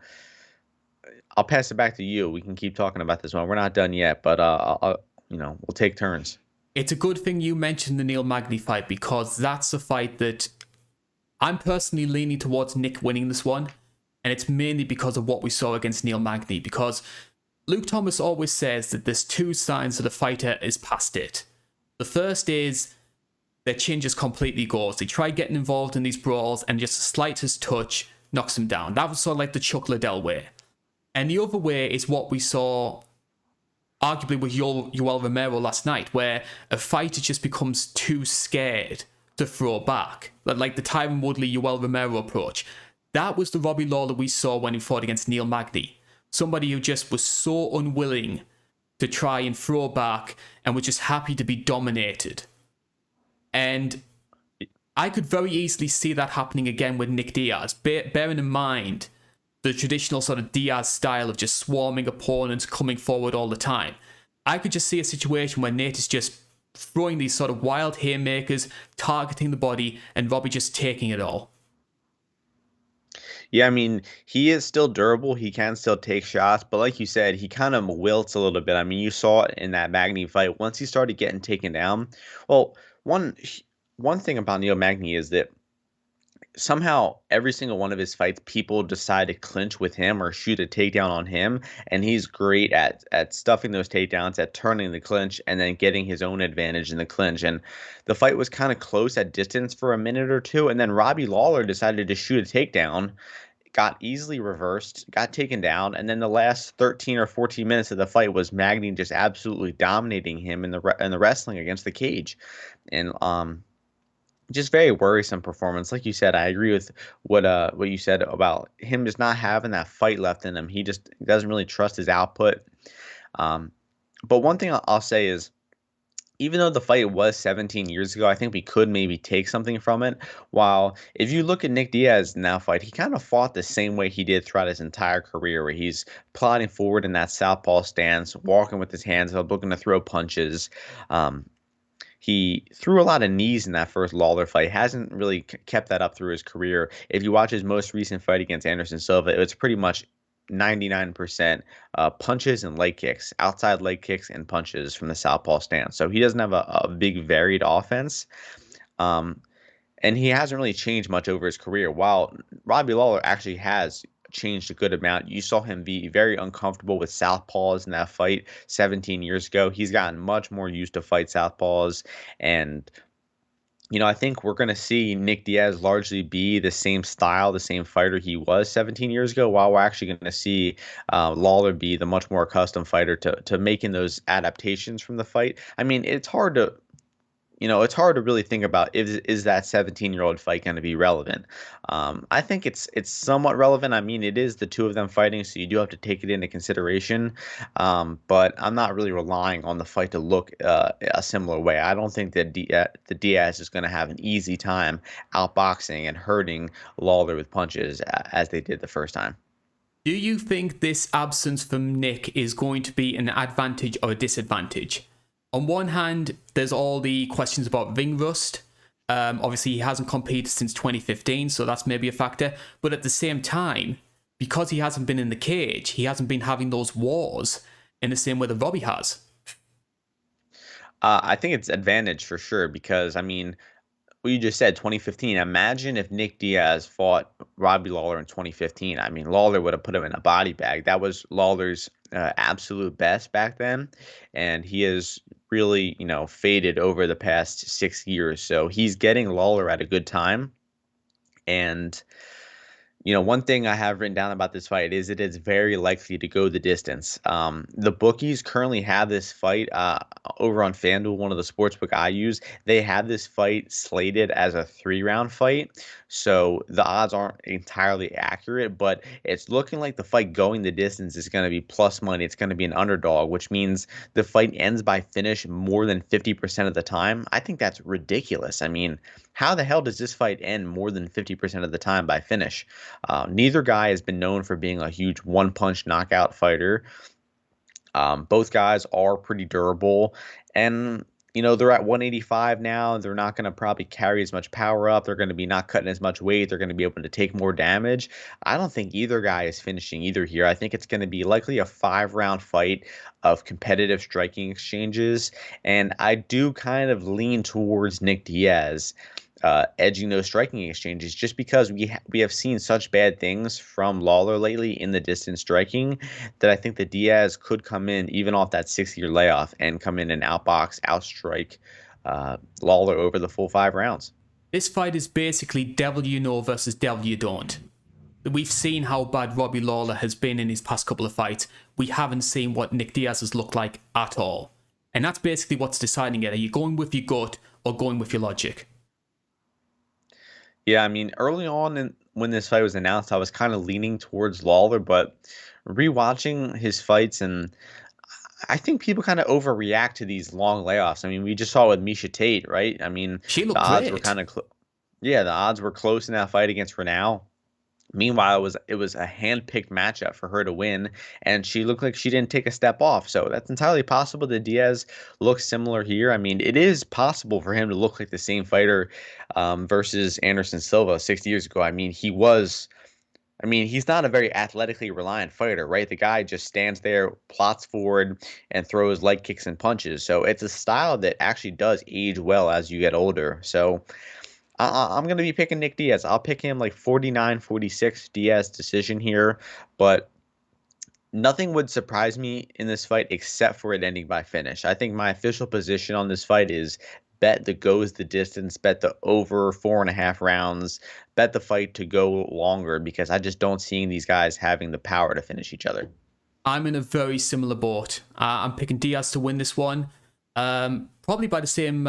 I'll pass it back to you. We can keep talking about this one. We're not done yet, but we'll take turns. It's a good thing you mentioned the Neil Magny fight, because that's a fight that I'm personally leaning towards Nick winning this one. And it's mainly because of what we saw against Neil Magny. Because Luke Thomas always says that there's 2 signs that a fighter is past it. The first is their chin just completely goes. They try getting involved in these brawls and just the slightest touch knocks them down. That was sort of like the Chuck Liddell way. And the other way is what we saw arguably with Yoel Romero last night, where a fighter just becomes too scared to throw back. Like the Tyron Woodley, Yoel Romero approach. That was the Robbie Lawler we saw when he fought against Neil Magny. Somebody who just was so unwilling to try and throw back and was just happy to be dominated. And I could very easily see that happening again with Nick Diaz, bearing in mind the traditional sort of Diaz style of just swarming opponents, coming forward all the time. I could just see a situation where Nate is just throwing these sort of wild haymakers, targeting the body, and Robbie just taking it all. Yeah, I mean, he is still durable. He can still take shots, but like you said, he kind of wilts a little bit. I mean, you saw it in that Magny fight. Once he started getting taken down, well, one thing about Neil Magny is that somehow every single one of his fights, people decide to clinch with him or shoot a takedown on him, and he's great at stuffing those takedowns, at turning the clinch, and then getting his own advantage in the clinch. And the fight was kind of close at distance for a minute or two, and then Robbie Lawler decided to shoot a takedown, got easily reversed, got taken down, and then the last 13 or 14 minutes of the fight was Magny just absolutely dominating him in the wrestling against the cage. And just very worrisome performance. Like you said, I agree with what you said about him just not having that fight left in him. He just doesn't really trust his output. But one thing I'll say is, even though the fight was 17 years ago, I think we could maybe take something from it. While if you look at Nick Diaz in that fight, he kind of fought the same way he did throughout his entire career, where he's plodding forward in that southpaw stance, walking with his hands up, looking to throw punches. He threw a lot of knees in that first Lawler fight. Hasn't really kept that up through his career. If you watch his most recent fight against Anderson Silva, it was pretty much 99% punches and leg kicks, outside leg kicks and punches from the southpaw stance. So he doesn't have a big varied offense. And he hasn't really changed much over his career. While Robbie Lawler actually has changed a good amount. You saw him be very uncomfortable with southpaws in that fight 17 years ago. He's gotten much more used to fight southpaws, and I think we're going to see Nick Diaz largely be the same style, the same fighter he was 17 years ago, while we're actually going to see Lawler be the much more accustomed fighter to making those adaptations from the fight. I mean, it's hard to really think about is that 17-year-old fight going to be relevant. I think it's somewhat relevant. I mean, it is the two of them fighting, so you do have to take it into consideration. But I'm not really relying on the fight to look a similar way. I don't think that the Diaz is going to have an easy time outboxing and hurting Lawler with punches as they did the first time. Do you think this absence from Nick is going to be an advantage or a disadvantage? On one hand, there's all the questions about ring rust. Obviously, he hasn't competed since 2015, so that's maybe a factor. But at the same time, because he hasn't been in the cage, he hasn't been having those wars in the same way that Robbie has. I think it's advantage for sure, because, I mean, what you just said, 2015. Imagine if Nick Diaz fought Robbie Lawler in 2015. I mean, Lawler would have put him in a body bag. That was Lawler's absolute best back then, and he has really, faded over the past 6 years. So he's getting Lawler at a good time, and one thing I have written down about this fight is it is very likely to go the distance. The bookies currently have this fight over on FanDuel, one of the sportsbook I use. They have this fight slated as a 3-round fight, so the odds aren't entirely accurate, but it's looking like the fight going the distance is going to be plus money. It's going to be an underdog, which means the fight ends by finish more than 50% of the time. I think that's ridiculous. I mean, how the hell does this fight end more than 50% of the time by finish? Neither guy has been known for being a huge one-punch knockout fighter. Both guys are pretty durable, and they're at 185 now. They're not going to probably carry as much power up. They're going to be not cutting as much weight. They're going to be able to take more damage. I don't think either guy is finishing either here. I think it's going to be likely a 5-round fight of competitive striking exchanges, and I do kind of lean towards Nick Diaz edging those striking exchanges, just because we have seen such bad things from Lawler lately in the distance striking, that I think that Diaz could come in even off that 6-year layoff and come in and outbox, outstrike Lawler over the full 5 rounds. This fight is basically devil you know versus devil you don't. We've seen how bad Robbie Lawler has been in his past couple of fights. We haven't seen what Nick Diaz has looked like at all. And that's basically what's deciding it. Are you going with your gut or going with your logic? Yeah, I mean, early on when this fight was announced, I was kind of leaning towards Lawler, but rewatching his fights, and I think people kind of overreact to these long layoffs. I mean, we just saw with Miesha Tate, right? I mean, She looked the odds great. were kind of the odds were close in that fight against Renau. Meanwhile, it was a hand-picked matchup for her to win, and she looked like she didn't take a step off. So that's entirely possible that Diaz looks similar here. I mean, it is possible for him to look like the same fighter versus Anderson Silva 6 years ago. I mean, he's not a very athletically reliant fighter, right? The guy just stands there, plots forward, and throws leg kicks and punches. So it's a style that actually does age well as you get older. So I'm going to be picking Nick Diaz. I'll pick him like 49-46 Diaz decision here, but nothing would surprise me in this fight except for it ending by finish. I think my official position on this fight is bet the goes the distance, bet the over 4.5 rounds, bet the fight to go longer, because I just don't see these guys having the power to finish each other. I'm in a very similar boat. I'm picking Diaz to win this one, probably by the same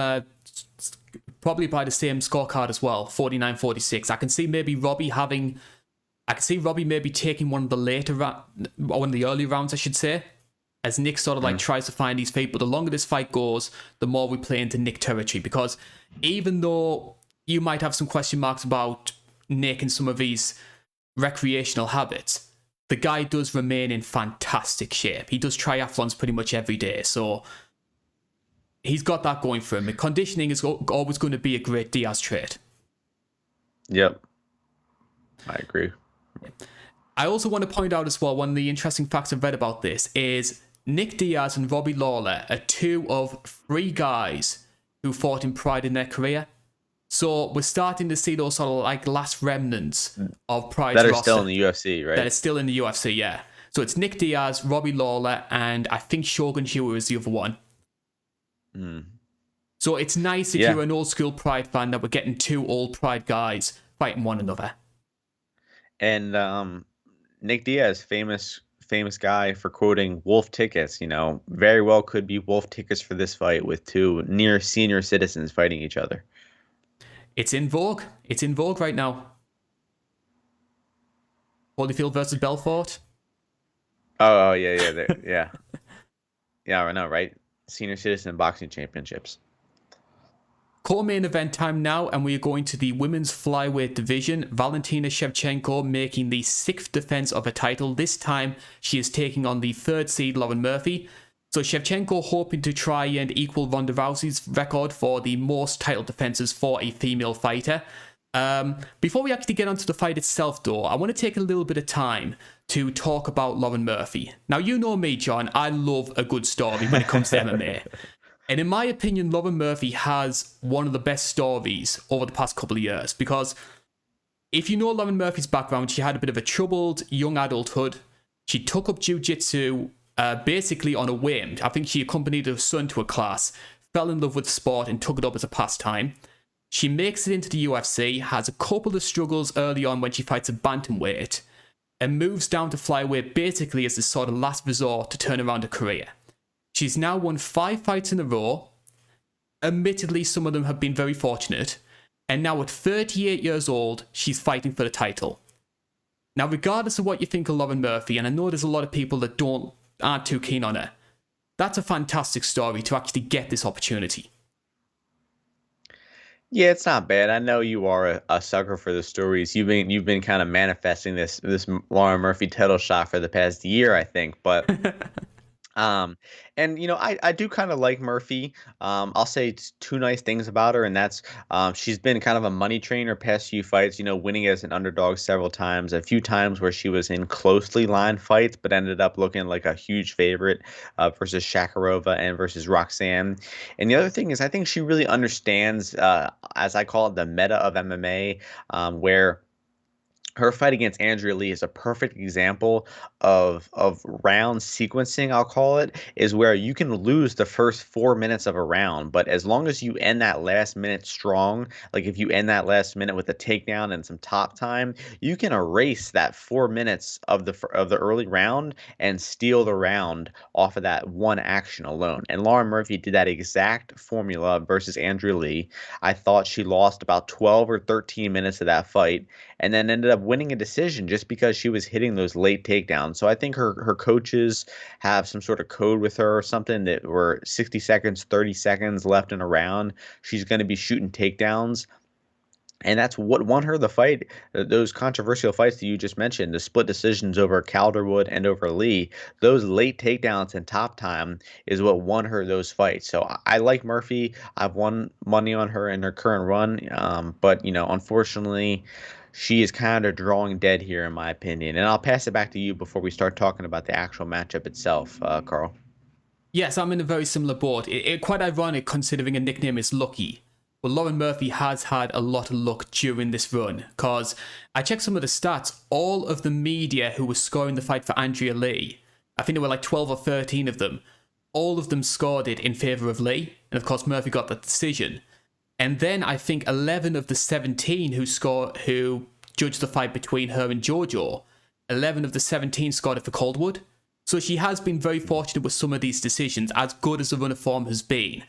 scorecard as well, 49-46. I can see Robbie maybe taking one of the early rounds, I should say, as Nick sort of like tries to find his feet. But the longer this fight goes, the more we play into Nick territory, because even though you might have some question marks about Nick and some of his recreational habits, the guy does remain in fantastic shape. He does triathlons pretty much every day, so he's got that going for him. Conditioning is always going to be a great Diaz trait. Yep, I agree. I also want to point out as well, one of the interesting facts I've read about this is Nick Diaz and Robbie Lawler are 2 of 3 guys who fought in Pride in their career. So we're starting to see those sort of like last remnants of Pride's that are roster still in the UFC, right? that are still in the UFC, yeah. So it's Nick Diaz, Robbie Lawler, and I think Shogun Hewer is the other one. So it's nice if you're an old school Pride fan that we're getting 2 old Pride guys fighting one another. And Nick Diaz, famous guy for quoting wolf tickets, very well could be wolf tickets for this fight with 2 near senior citizens fighting each other. It's in vogue. It's in vogue right now. Holyfield versus Belfort. Oh yeah, yeah. Yeah, I know, right? Senior citizen boxing championships. Co-main event time now, and we are going to the women's flyweight division. Valentina Shevchenko making the 6th defense of her title. This time, she is taking on the 3rd seed Lauren Murphy. So Shevchenko hoping to try and equal Ronda Rousey's record for the most title defenses for a female fighter. Before we actually get onto the fight itself, though, I want to take a little bit of time to talk about Lauren Murphy. Now, you know me, John. I love a good story when it comes to MMA. And in my opinion, Lauren Murphy has one of the best stories over the past couple of years, because if you know Lauren Murphy's background, she had a bit of a troubled young adulthood. She took up jiu-jitsu basically on a whim. I think she accompanied her son to a class, fell in love with the sport, and took it up as a pastime. She makes it into the UFC, has a couple of struggles early on when she fights a bantamweight, and moves down to flyweight basically as the sort of last resort to turn around her career. She's now won 5 fights in a row. Admittedly, some of them have been very fortunate. And now at 38 years old, she's fighting for the title. Now, regardless of what you think of Lauren Murphy, and I know there's a lot of people that aren't too keen on her, that's a fantastic story to actually get this opportunity. Yeah, it's not bad. I know you are a sucker for the stories. You've been kind of manifesting this Lauren Murphy title shot for the past year, I think. But Um, and I do kind of like Murphy. I'll say two nice things about her, and that's she's been kind of a money trainer past few fights. Winning as an underdog several times. A few times where she was in closely lined fights, but ended up looking like a huge favorite versus Shakarova and versus Roxanne. And the other thing is, I think she really understands, as I call it, the meta of MMA, where her fight against Andrea Lee is a perfect example of round sequencing, I'll call it, is where you can lose the first 4 minutes of a round, but as long as you end that last minute strong, like if you end that last minute with a takedown and some top time, you can erase that 4 minutes of the early round and steal the round off of that one action alone. And Lauren Murphy did that exact formula versus Andrea Lee. I thought she lost about 12 or 13 minutes of that fight, and then ended up winning a decision just because she was hitting those late takedowns. So I think her coaches have some sort of code with her or something that were 60 seconds, 30 seconds left in a round, she's going to be shooting takedowns. And that's what won her the fight. Those controversial fights that you just mentioned, the split decisions over Calderwood and over Lee, those late takedowns and top time is what won her those fights. So I like Murphy. I've won money on her in her current run. But, unfortunately, she is kind of drawing dead here, in my opinion. And I'll pass it back to you before we start talking about the actual matchup itself, Karl. Yes, I'm in a very similar boat. It's quite ironic considering a nickname is Lucky. But Lauren Murphy has had a lot of luck during this run, because I checked some of the stats. All of the media who was scoring the fight for Andrea Lee, I think there were like 12 or 13 of them, all of them scored it in favour of Lee. And of course, Murphy got the decision. And then I think 11 of the 17 who judged the fight between her and Jojo, 11 of the 17 scored it for Calderwood. So she has been very fortunate with some of these decisions, as good as the run of form has been.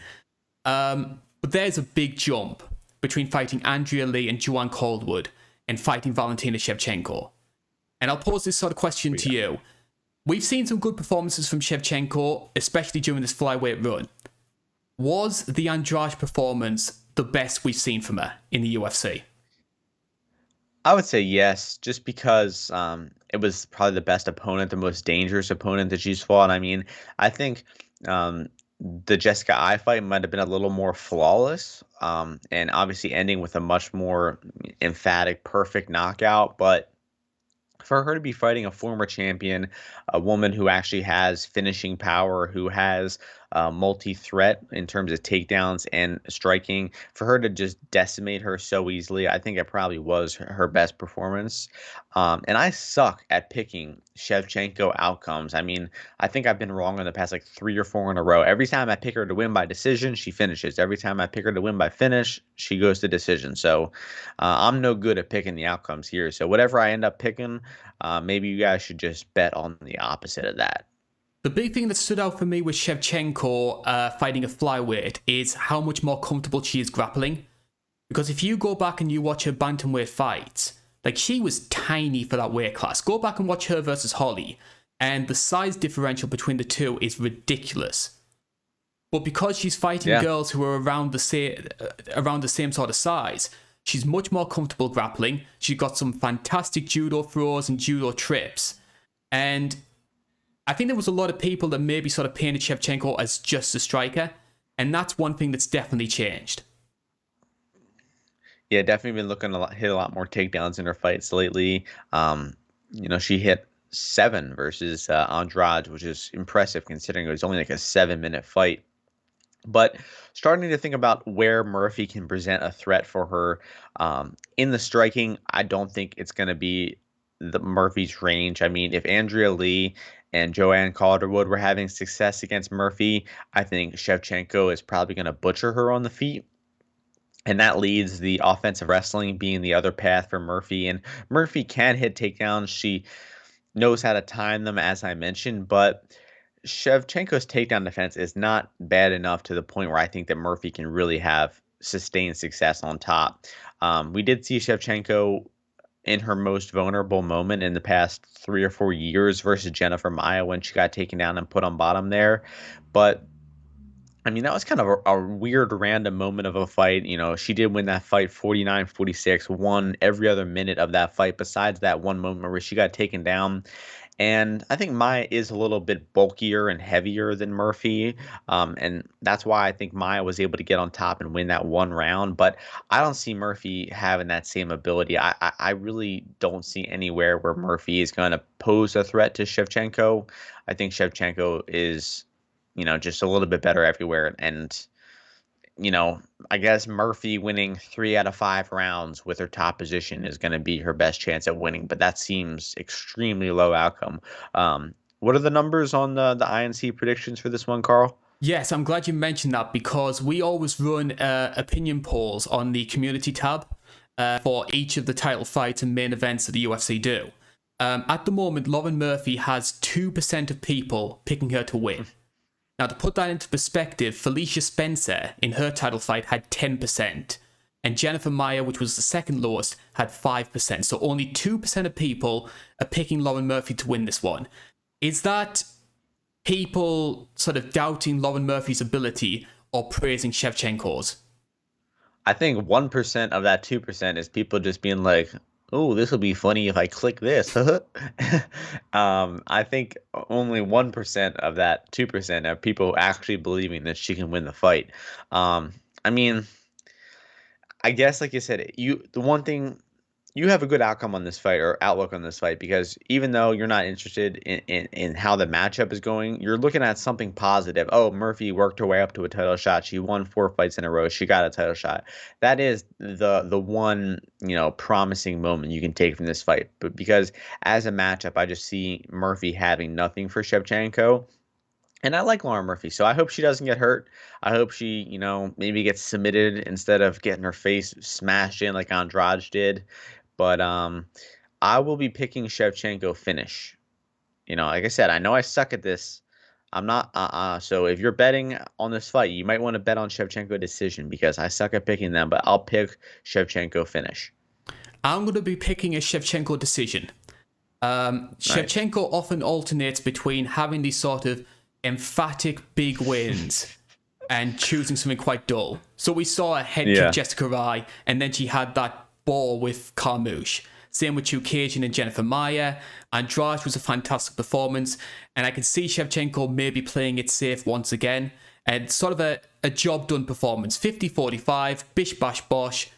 But there's a big jump between fighting Andrea Lee and Joanne Calderwood and fighting Valentina Shevchenko. And I'll pose this sort of question to you. We've seen some good performances from Shevchenko, especially during this flyweight run. Was the Andrade performance the best we've seen from her in the UFC? I would say yes, just because it was probably the best opponent, the most dangerous opponent that she's fought. I mean, I think the Jessica I fight might have been a little more flawless, and obviously ending with a much more emphatic, perfect knockout. But for her to be fighting a former champion, a woman who actually has finishing power, who has multi-threat in terms of takedowns and striking, for her to just decimate her so easily, I think it probably was her best performance. And I suck at picking Shevchenko outcomes. I mean, I think I've been wrong in the past like 3 or 4 in a row. Every time I pick her to win by decision, she finishes. Every time I pick her to win by finish, she goes to decision. So I'm no good at picking the outcomes here. So whatever I end up picking, maybe you guys should just bet on the opposite of that. The big thing that stood out for me with Shevchenko fighting a flyweight is how much more comfortable she is grappling. Because if you go back and you watch her bantamweight fights, like, she was tiny for that weight class. Go back and watch her versus Holly, and the size differential between the two is ridiculous. But because she's fighting girls who are around the same sort of size, she's much more comfortable grappling. She's got some fantastic judo throws and judo trips. And I think there was a lot of people that maybe sort of painted Shevchenko as just a striker, and that's one thing that's definitely changed. Yeah, definitely been looking hit a lot more takedowns in her fights lately. She hit 7 versus Andrade, which is impressive considering it was only like a 7-minute fight. But starting to think about where Murphy can present a threat for her in the striking, I don't think it's going to be the Murphy's range. I mean, if Andrea Lee and Joanne Calderwood were having success against Murphy, I think Shevchenko is probably going to butcher her on the feet. And that leads the offensive wrestling being the other path for Murphy. And Murphy can hit takedowns. She knows how to time them, as I mentioned, but Shevchenko's takedown defense is not bad enough to the point where I think that Murphy can really have sustained success on top. We did see Shevchenko in her most vulnerable moment in the past 3 or 4 years versus Jennifer Maia when she got taken down and put on bottom there. But I mean, that was kind of a weird random moment of a fight. You know, she did win that fight 49-46, won every other minute of that fight besides that one moment where she got taken down. And I think Maya is a little bit bulkier and heavier than Murphy. And that's why I think Maya was able to get on top and win that one round. But I don't see Murphy having that same ability. I really don't see anywhere where Murphy is going to pose a threat to Shevchenko. I think Shevchenko is, just a little bit better everywhere. And, I guess Murphy winning 3 out of 5 rounds with her top position is going to be her best chance at winning, but that seems extremely low outcome. What are the numbers on the INC predictions for this one, Karl? Yes, I'm glad you mentioned that because we always run opinion polls on the community tab for each of the title fights and main events that the UFC do. At the moment, Lauren Murphy has 2% of people picking her to win. Now, to put that into perspective, Felicia Spencer in her title fight had 10%, and Jennifer Maia, which was the second lowest, had 5%. So only 2% of people are picking Lauren Murphy to win this one. Is that people sort of doubting Lauren Murphy's ability or praising Shevchenko's? I think 1% of that 2% is people just being like, oh, this will be funny if I click this. I think only 1% of that 2% are people actually believing that she can win the fight. I mean, I guess, like you said, the one thing you have a good outcome on this fight or outlook on this fight because even though you're not interested in how the matchup is going, you're looking at something positive. Oh, Murphy worked her way up to a title shot. She won 4 fights in a row. She got a title shot. That is the one, promising moment you can take from this fight. But because as a matchup, I just see Murphy having nothing for Shevchenko. And I like Lauren Murphy, so I hope she doesn't get hurt. I hope she, maybe gets submitted instead of getting her face smashed in like Andrade did. But I will be picking Shevchenko finish. Like I said, I know I suck at this. I'm not so if you're betting on this fight, you might want to bet on Shevchenko decision because I suck at picking them, but I'll pick Shevchenko finish. I'm going to be picking a Shevchenko decision. Shevchenko often alternates between having these sort of emphatic big wins and choosing something quite dull. So we saw a head kick Jessica Rai, and then she had that ball with Carmouche. Same with Chookagian and Jennifer Maia. Andrade was a fantastic performance, and I can see Shevchenko maybe playing it safe once again. And sort of a job done performance. 50-45, bish bash bosh,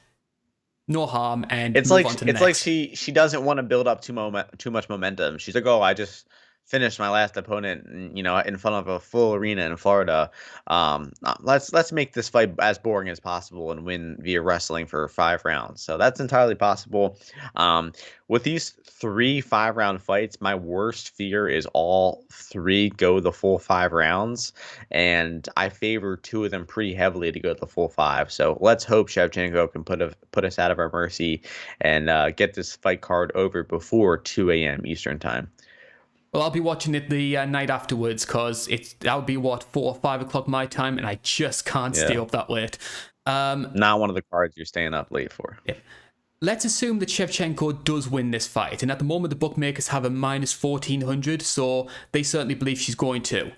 no harm, and it's move like on to the it's next. like she doesn't want to build up too much momentum. She's like, oh, I just finished my last opponent, in front of a full arena in Florida. Let's make this fight as boring as possible and win via wrestling for 5 rounds. So that's entirely possible. With these 3 5-round fights, my worst fear is all 3 go the full 5 rounds, and I favor 2 of them pretty heavily to go the full 5. So let's hope Shevchenko can put us out of our mercy and get this fight card over before 2 a.m. Eastern time. Well, I'll be watching it the night afterwards because that would be 4 or 5 o'clock my time, and I just can't stay up that late. Not one of the cards you're staying up late for. Yeah. Let's assume that Shevchenko does win this fight, and at the moment the bookmakers have a minus 1400, so they certainly believe she's going to.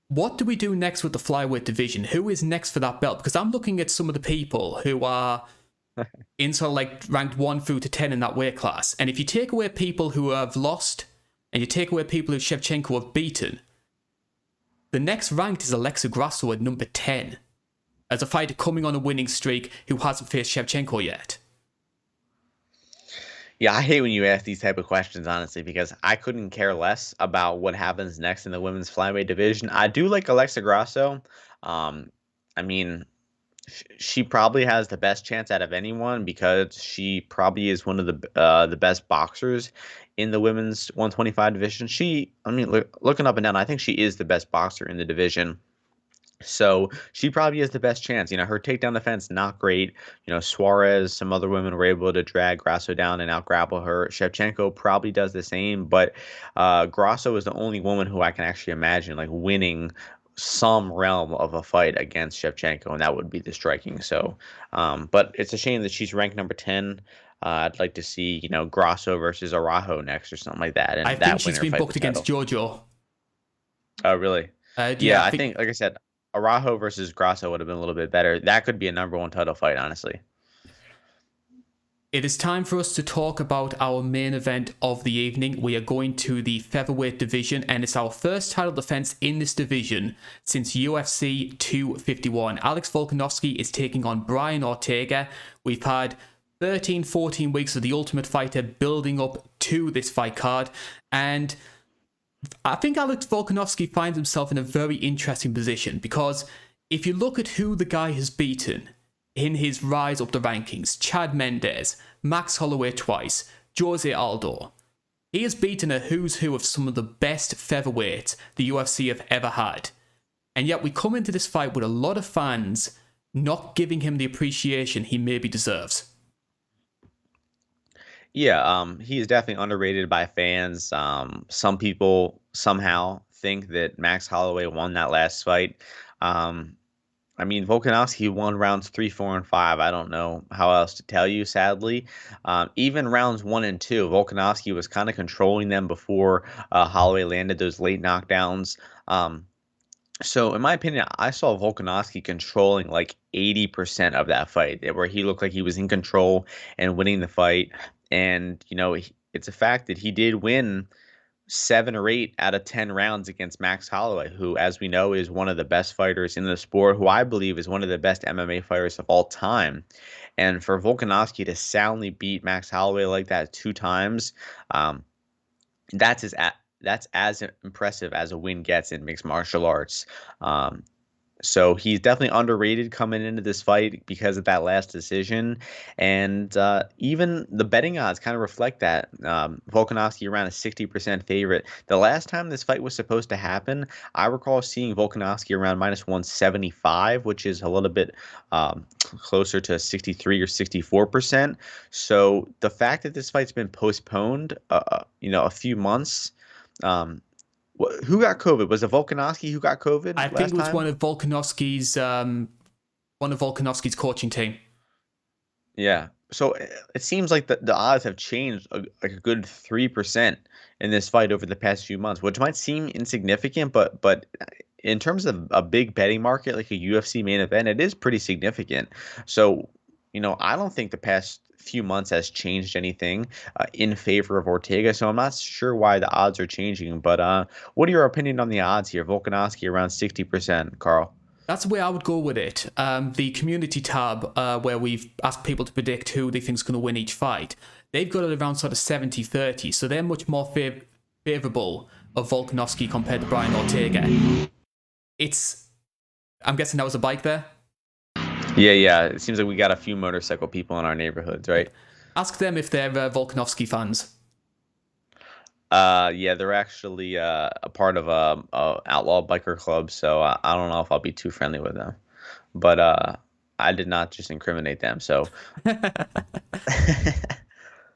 What do we do next with the flyweight division? Who is next for that belt? Because I'm looking at some of the people who are in sort of like ranked 1 through to 10 in that weight class, and if you take away people who have lost and you take away people who Shevchenko have beaten, the next ranked is Alexa Grasso at number 10, as a fighter coming on a winning streak who hasn't faced Shevchenko yet. Yeah, I hate when you ask these type of questions, honestly, because I couldn't care less about what happens next in the women's flyweight division. I do like Alexa Grasso. I mean, she probably has the best chance out of anyone because she probably is one of the best boxers in the women's 125 division. I mean, looking up and down, I think she is the best boxer in the division. So she probably has the best chance. Her takedown defense not great. Suarez, some other women were able to drag Grasso down and out grapple her. Shevchenko probably does the same, but Grasso is the only woman who I can actually imagine like winning some realm of a fight against Shevchenko, and that would be the striking. So, but it's a shame that she's ranked number 10. I'd like to see, Grasso versus Araujo next or something like that, I and think that she's winner been fight booked the against title. Jojo. Oh, really? Yeah, Yeah, I think, like I said, Araujo versus Grasso would have been a little bit better. That could be a number one title fight, honestly. it is time for us to talk about our main event of the evening. We are going to the featherweight division, and it's our first title defense in this division since UFC 251. Alex Volkanovski is taking on Brian Ortega. We've had 13, 14 weeks of the Ultimate Fighter building up to this fight card, and I think Alex Volkanovski finds himself in a very interesting position because if you look at who the guy has beaten in his rise up the rankings, Chad Mendes, Max Holloway twice, Jose Aldo, he has beaten a who's who of some of the best featherweights the UFC have ever had. And yet we come into this fight with a lot of fans not giving him the appreciation he maybe deserves. Yeah, he is definitely underrated by fans. Some people somehow think that Max Holloway won that last fight. Um, I mean, Volkanovski won rounds 3, 4, and 5. I don't know how else to tell you, sadly. Even rounds 1 and 2, Volkanovski was kind of controlling them before Holloway landed those late knockdowns. So, in my opinion, I saw Volkanovski controlling like 80% of that fight, where he looked like he was in control and winning the fight. And, it's a fact that he did win 7 or 8 out of 10 rounds against Max Holloway, who, as we know, is one of the best fighters in the sport, who I believe is one of the best MMA fighters of all time. And for Volkanovski to soundly beat Max Holloway like that 2 times, um, that's as impressive as a win gets in mixed martial arts. Um, so he's definitely underrated coming into this fight because of that last decision, and even the betting odds kind of reflect that. Volkanovski around a 60% favorite. The last time this fight was supposed to happen, I recall seeing Volkanovski around -175, which is a little bit closer to 63 or 64%. So the fact that this fight's been postponed, a few months. Um, who got COVID? Was it Volkanovski who got COVID I think last it was time? one of Volkanovski's coaching team. Yeah. So it seems like the odds have changed like a good 3% in this fight over the past few months, which might seem insignificant, but in terms of a big betting market like a UFC main event, it is pretty significant. So, I don't think the past few months has changed anything in favor of Ortega. So I'm not sure why the odds are changing. But what are your opinion on the odds here? Volkanovski around 60%, Carl. That's the way I would go with it. The community tab, where we've asked people to predict who they think is going to win each fight, they've got it around sort of 70-30, so they're much more favourable of Volkanovski compared to Brian Ortega. I'm guessing that was a bike there? Yeah. It seems like we got a few motorcycle people in our neighborhoods, right? Ask them if they're Volkanovski fans. Yeah, they're actually a part of a outlaw biker club, so I don't know if I'll be too friendly with them. But I did not just incriminate them, so.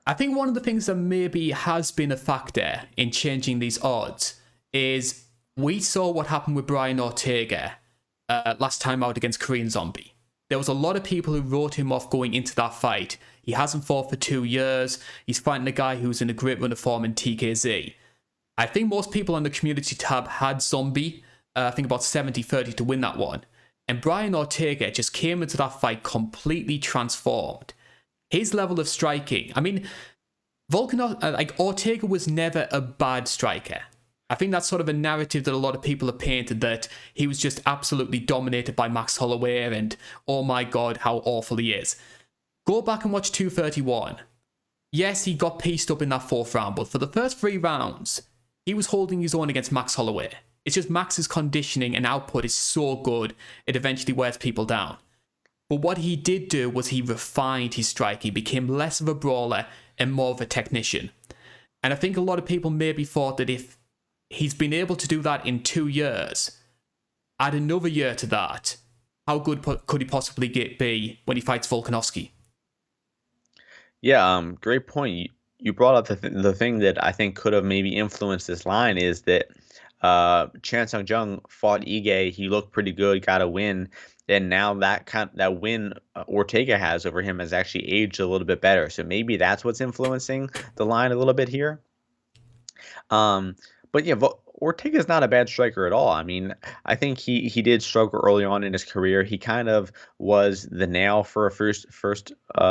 I think one of the things that maybe has been a factor in changing these odds is we saw what happened with Brian Ortega last time out against Korean Zombie. There was a lot of people who wrote him off going into that fight. He hasn't fought for 2 years. He's fighting a guy who's in a great run of form in TKZ. I think most people on the community tab had Zombie, I think about 70-30 to win that one. And Brian Ortega just came into that fight completely transformed. His level of striking, I mean, Ortega was never a bad striker. I think that's sort of a narrative that a lot of people have painted, that he was just absolutely dominated by Max Holloway and, oh my god, how awful he is. Go back and watch 231. Yes, he got pieced up in that 4th round, but for the first 3 rounds, he was holding his own against Max Holloway. It's just Max's conditioning and output is so good, it eventually wears people down. But what he did do was he refined his striking, became less of a brawler and more of a technician. And I think a lot of people maybe thought that if he's been able to do that in 2 years, add another year to that, how good could he possibly be when he fights Volkanovski? Yeah, great point. You brought up the thing that I think could have maybe influenced this line is that Chan Sung Jung fought Ige. He looked pretty good, got a win, and now that win Ortega has over him has actually aged a little bit better. So maybe that's what's influencing the line a little bit here. Um, but yeah, Ortega's not a bad striker at all. I mean, I think he did struggle early on in his career. He kind of was the nail for a first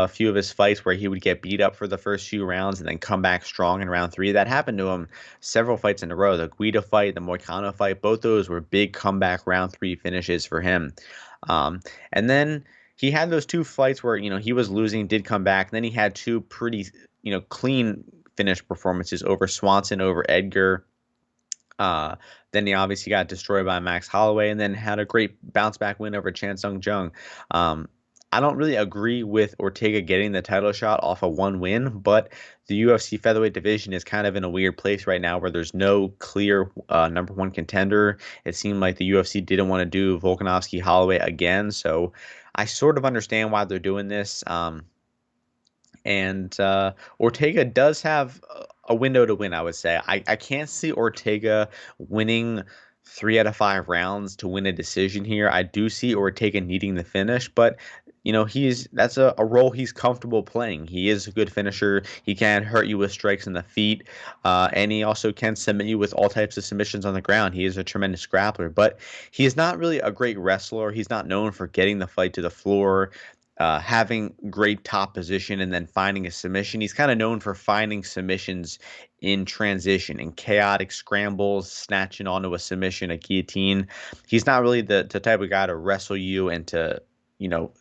few of his fights where he would get beat up for the first few rounds and then come back strong in round 3. That happened to him several fights in a row. The Guida fight, the Moicano fight, both those were big comeback round 3 finishes for him. And then he had those 2 fights where he was losing, did come back. And then he had 2 pretty clean finish performances over Swanson, over Edgar. Then he obviously got destroyed by Max Holloway and then had a great bounce back win over Chan Sung Jung. I don't really agree with Ortega getting the title shot off of 1 win, but the UFC featherweight division is kind of in a weird place right now where there's no clear number 1 contender. It seemed like the UFC didn't want to do Volkanovski Holloway again, so I sort of understand why they're doing this. And Ortega does have a window to win, I would say. I can't see Ortega winning 3 out of 5 rounds to win a decision here. I do see Ortega needing the finish, but that's a role he's comfortable playing. He is a good finisher. He can hurt you with strikes in the feet, and he also can submit you with all types of submissions on the ground. He is a tremendous grappler, but he is not really a great wrestler. He's not known for getting the fight to the floor, having great top position and then finding a submission. He's kind of known for finding submissions in transition, in chaotic scrambles, snatching onto a submission, a guillotine. He's not really the type of guy to wrestle you and to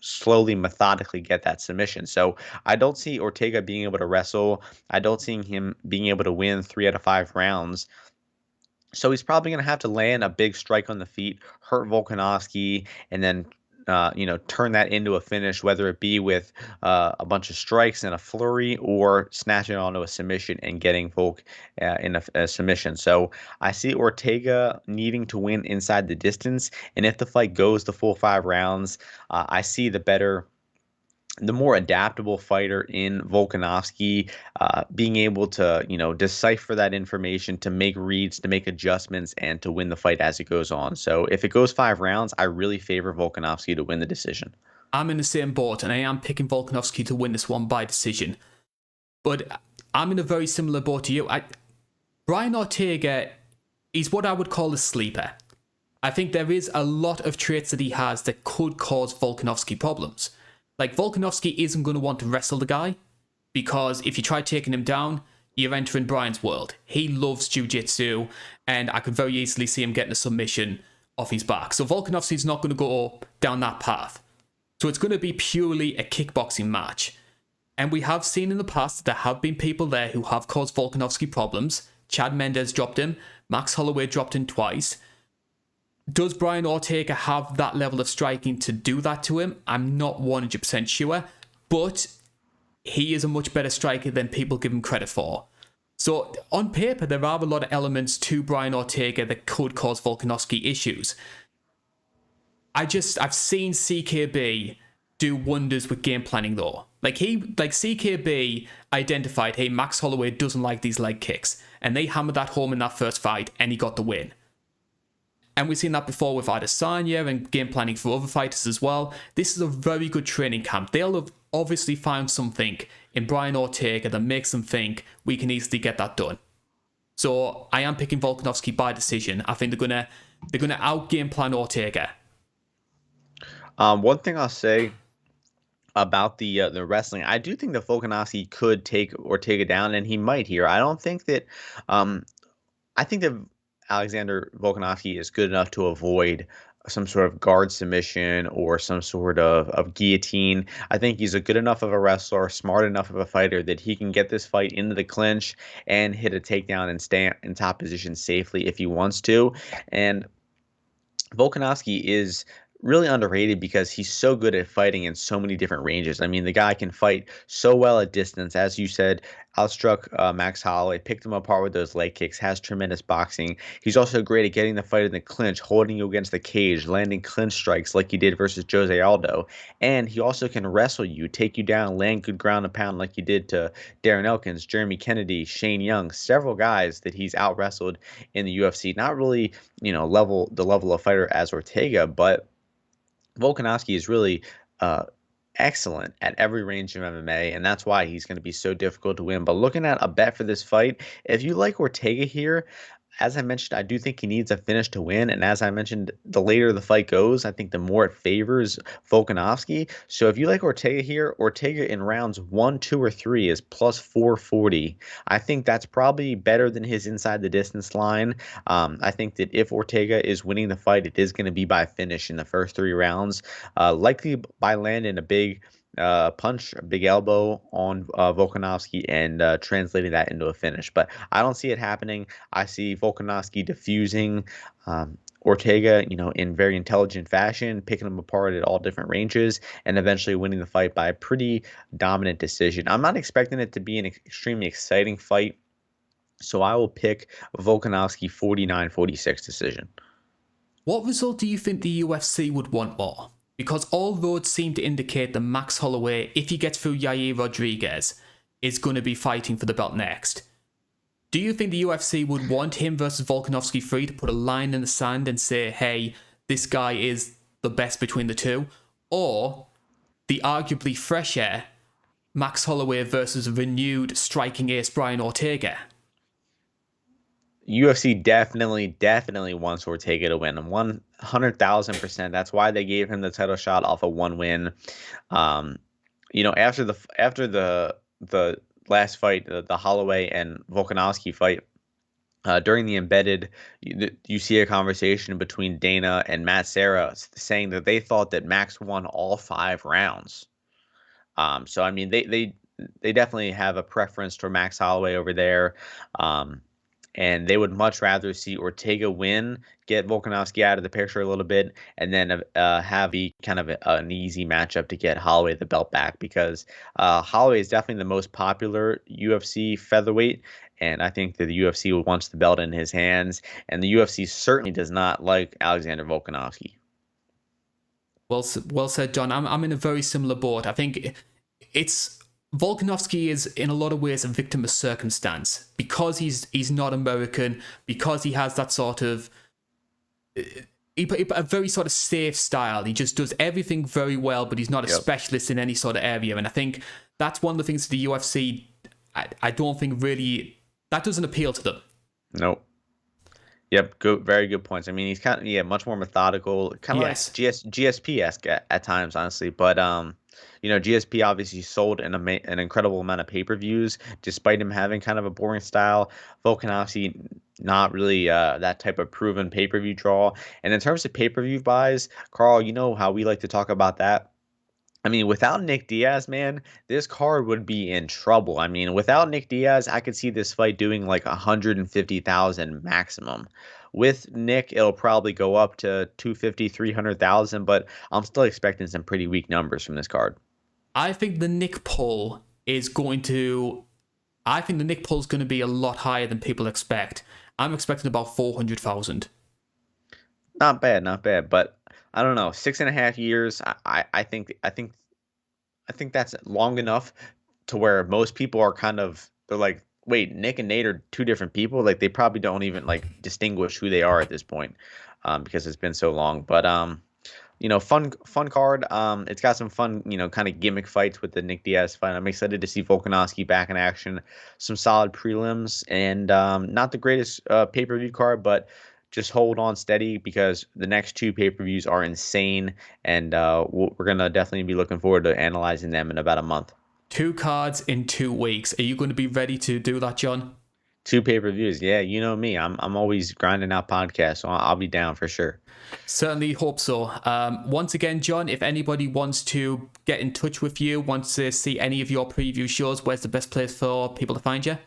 slowly, methodically get that submission. So I don't see Ortega being able to wrestle. I don't see him being able to win 3 out of 5 rounds. So he's probably going to have to land a big strike on the feet, hurt Volkanovski, and then turn that into a finish, whether it be with a bunch of strikes and a flurry or snatching onto a submission and getting Volk in a submission. So I see Ortega needing to win inside the distance. And if the fight goes the full 5 rounds, I see the more adaptable fighter in Volkanovski, being able to, decipher that information, to make reads, to make adjustments, and to win the fight as it goes on. So if it goes 5 rounds, I really favor Volkanovski to win the decision. I'm in the same boat, and I am picking Volkanovski to win this one by decision. But I'm in a very similar boat to you. Brian Ortega is what I would call a sleeper. I think there is a lot of traits that he has that could cause Volkanovski problems. Like, Volkanovski isn't going to want to wrestle the guy, because if you try taking him down, you're entering Brian's world. He loves jiu-jitsu, and I could very easily see him getting a submission off his back. So Volkanovski's not going to go down that path. So it's going to be purely a kickboxing match. And we have seen in the past that there have been people there who have caused Volkanovski problems. Chad Mendes dropped him. Max Holloway dropped him twice. Does Brian Ortega have that level of striking to do that to him? I'm not 100% sure, but he is a much better striker than people give him credit for. So on paper, there are a lot of elements to Brian Ortega that could cause Volkanovski issues. I've seen CKB do wonders with game planning though. Like CKB identified, hey, Max Holloway doesn't like these leg kicks, and they hammered that home in that first fight, and he got the win. And we've seen that before with Adesanya and game planning for other fighters as well. This is a very good training camp. They'll have obviously found something in Brian Ortega that makes them think we can easily get that done. So I am picking Volkanovski by decision. I think they're gonna out game plan Ortega. One thing I'll say about the wrestling, I do think that Volkanovski could take Ortega down, and he might here. I don't think that. I think that Alexander Volkanovski is good enough to avoid some sort of guard submission or some sort of guillotine. I think he's a good enough of a wrestler, smart enough of a fighter that he can get this fight into the clinch and hit a takedown and stay in top position safely if he wants to. And Volkanovski is really underrated because he's so good at fighting in so many different ranges. I mean, the guy can fight so well at distance. As you said, outstruck Max Holloway, picked him apart with those leg kicks, has tremendous boxing. He's also great at getting the fight in the clinch, holding you against the cage, landing clinch strikes like he did versus Jose Aldo. And he also can wrestle you, take you down, land good ground and pound like he did to Darren Elkins, Jeremy Kennedy, Shane Young, several guys that he's out wrestled in the UFC. Not really, the level of fighter as Ortega, but Volkanovski is really uh, excellent at every range of MMA, and that's why he's going to be so difficult to win. But looking at a bet for this fight, if you like Ortega here, as I mentioned, I do think he needs a finish to win. And as I mentioned, the later the fight goes, I think the more it favors Volkanovski. So if you like Ortega here, Ortega in rounds 1, 2, or 3 is plus 440. I think that's probably better than his inside the distance line. I think that if Ortega is winning the fight, it is going to be by finish in the first 3 rounds, likely by landing a big punch, a big elbow on Volkanovski and translating that into a finish. But I don't see it happening. I see Volkanovski diffusing Ortega, in very intelligent fashion, picking him apart at all different ranges, and eventually winning the fight by a pretty dominant decision. I'm not expecting it to be an extremely exciting fight, so I will pick Volkanovski 49-46 decision. What result do you think the UFC would want more? Because all roads seem to indicate that Max Holloway, if he gets through Yair Rodriguez, is going to be fighting for the belt next. Do you think the UFC would want him versus Volkanovski 3 to put a line in the sand and say, hey, this guy is the best between the two? Or the arguably fresh air Max Holloway versus renewed striking ace Brian Ortega? UFC definitely wants Ortega to win. 100,000%. That's why they gave him the title shot off of one win. After the last fight, the Holloway and Volkanovski fight, during the embedded, you see a conversation between Dana and Matt Serra saying that they thought that Max won all 5 rounds. So I mean, they definitely have a preference for Max Holloway over there. And they would much rather see Ortega win, get Volkanovski out of the picture a little bit, and then have kind of an easy matchup to get Holloway the belt back, because Holloway is definitely the most popular UFC featherweight, and I think that the UFC wants the belt in his hands, and the UFC certainly does not like Alexander Volkanovski. Well said, John. I'm in a very similar boat. I think it's... Volkanovski is in a lot of ways a victim of circumstance because he's not American, because he has that sort of a very sort of safe style. He just does everything very well, but he's not a specialist in any sort of area. And I think that's one of the things the UFC, I don't think really, that doesn't appeal to them. Nope. Yep, very good points. I mean, he's kind of much more methodical, kind of like GSP-esque at times, honestly. But GSP obviously sold an incredible amount of pay-per-views, despite him having kind of a boring style. Volkanovski, not really that type of proven pay-per-view draw. And in terms of pay-per-view buys, Karl, you know how we like to talk about that. I mean, without Nick Diaz, man, this card would be in trouble. I mean, without Nick Diaz, I could see this fight doing like 150,000 maximum. With Nick, it'll probably go up to 250, 300,000, but I'm still expecting some pretty weak numbers from this card. I think the Nick pull is going to be a lot higher than people expect. I'm expecting about 400,000. Not bad, but I don't know. 6.5 years. I think that's long enough to where most people are they're like, wait, Nick and Nate are 2 different people. Like, they probably don't even like distinguish who they are at this point, because it's been so long. But fun card. It's got some fun, kind of gimmick fights with the Nick Diaz fight. I'm excited to see Volkanovski back in action. Some solid prelims, and not the greatest pay-per-view card, but just hold on steady, because the next 2 pay-per-views are insane, and we're going to definitely be looking forward to analyzing them in about a month. 2 cards in 2 weeks. Are you going to be ready to do that, John? 2 pay-per-views. Yeah, you know me. I'm always grinding out podcasts, so I'll be down for sure. Certainly hope so. Once again, John, if anybody wants to get in touch with you, wants to see any of your preview shows, where's the best place for people to find you?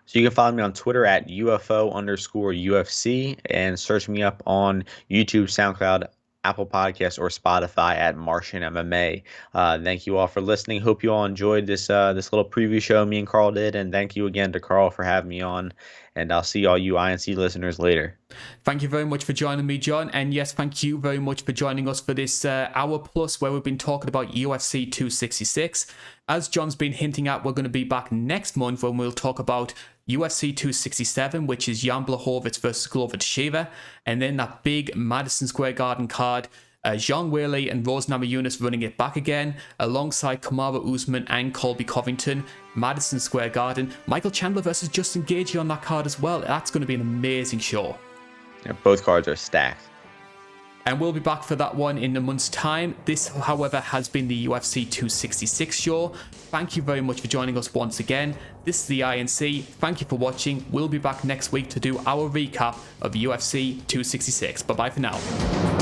So you can follow me on Twitter at UFO_UFC and search me up on YouTube, SoundCloud, Apple Podcasts, or Spotify at Martian MMA. Thank you all for listening. Hope you all enjoyed this little preview show me and Karl did, and thank you again to Karl for having me on. And I'll see all you INC listeners later. Thank you very much for joining me, John. And yes, thank you very much for joining us for this hour plus where we've been talking about UFC 266. As John's been hinting at, we're going to be back next month when we'll talk about UFC 267, which is Jan Blachowicz versus Glover Teixeira. And then that big Madison Square Garden card, Zhang Weili and Rose Namajunas running it back again, alongside Kamaru Usman and Colby Covington, Madison Square Garden. Michael Chandler versus Justin Gaethje on that card as well. That's going to be an amazing show. Yeah, both cards are stacked. And we'll be back for that one in a month's time. This, however, has been the UFC 266 show. Thank you very much for joining us once again. This is the INC. Thank you for watching. We'll be back next week to do our recap of UFC 266. Bye-bye for now.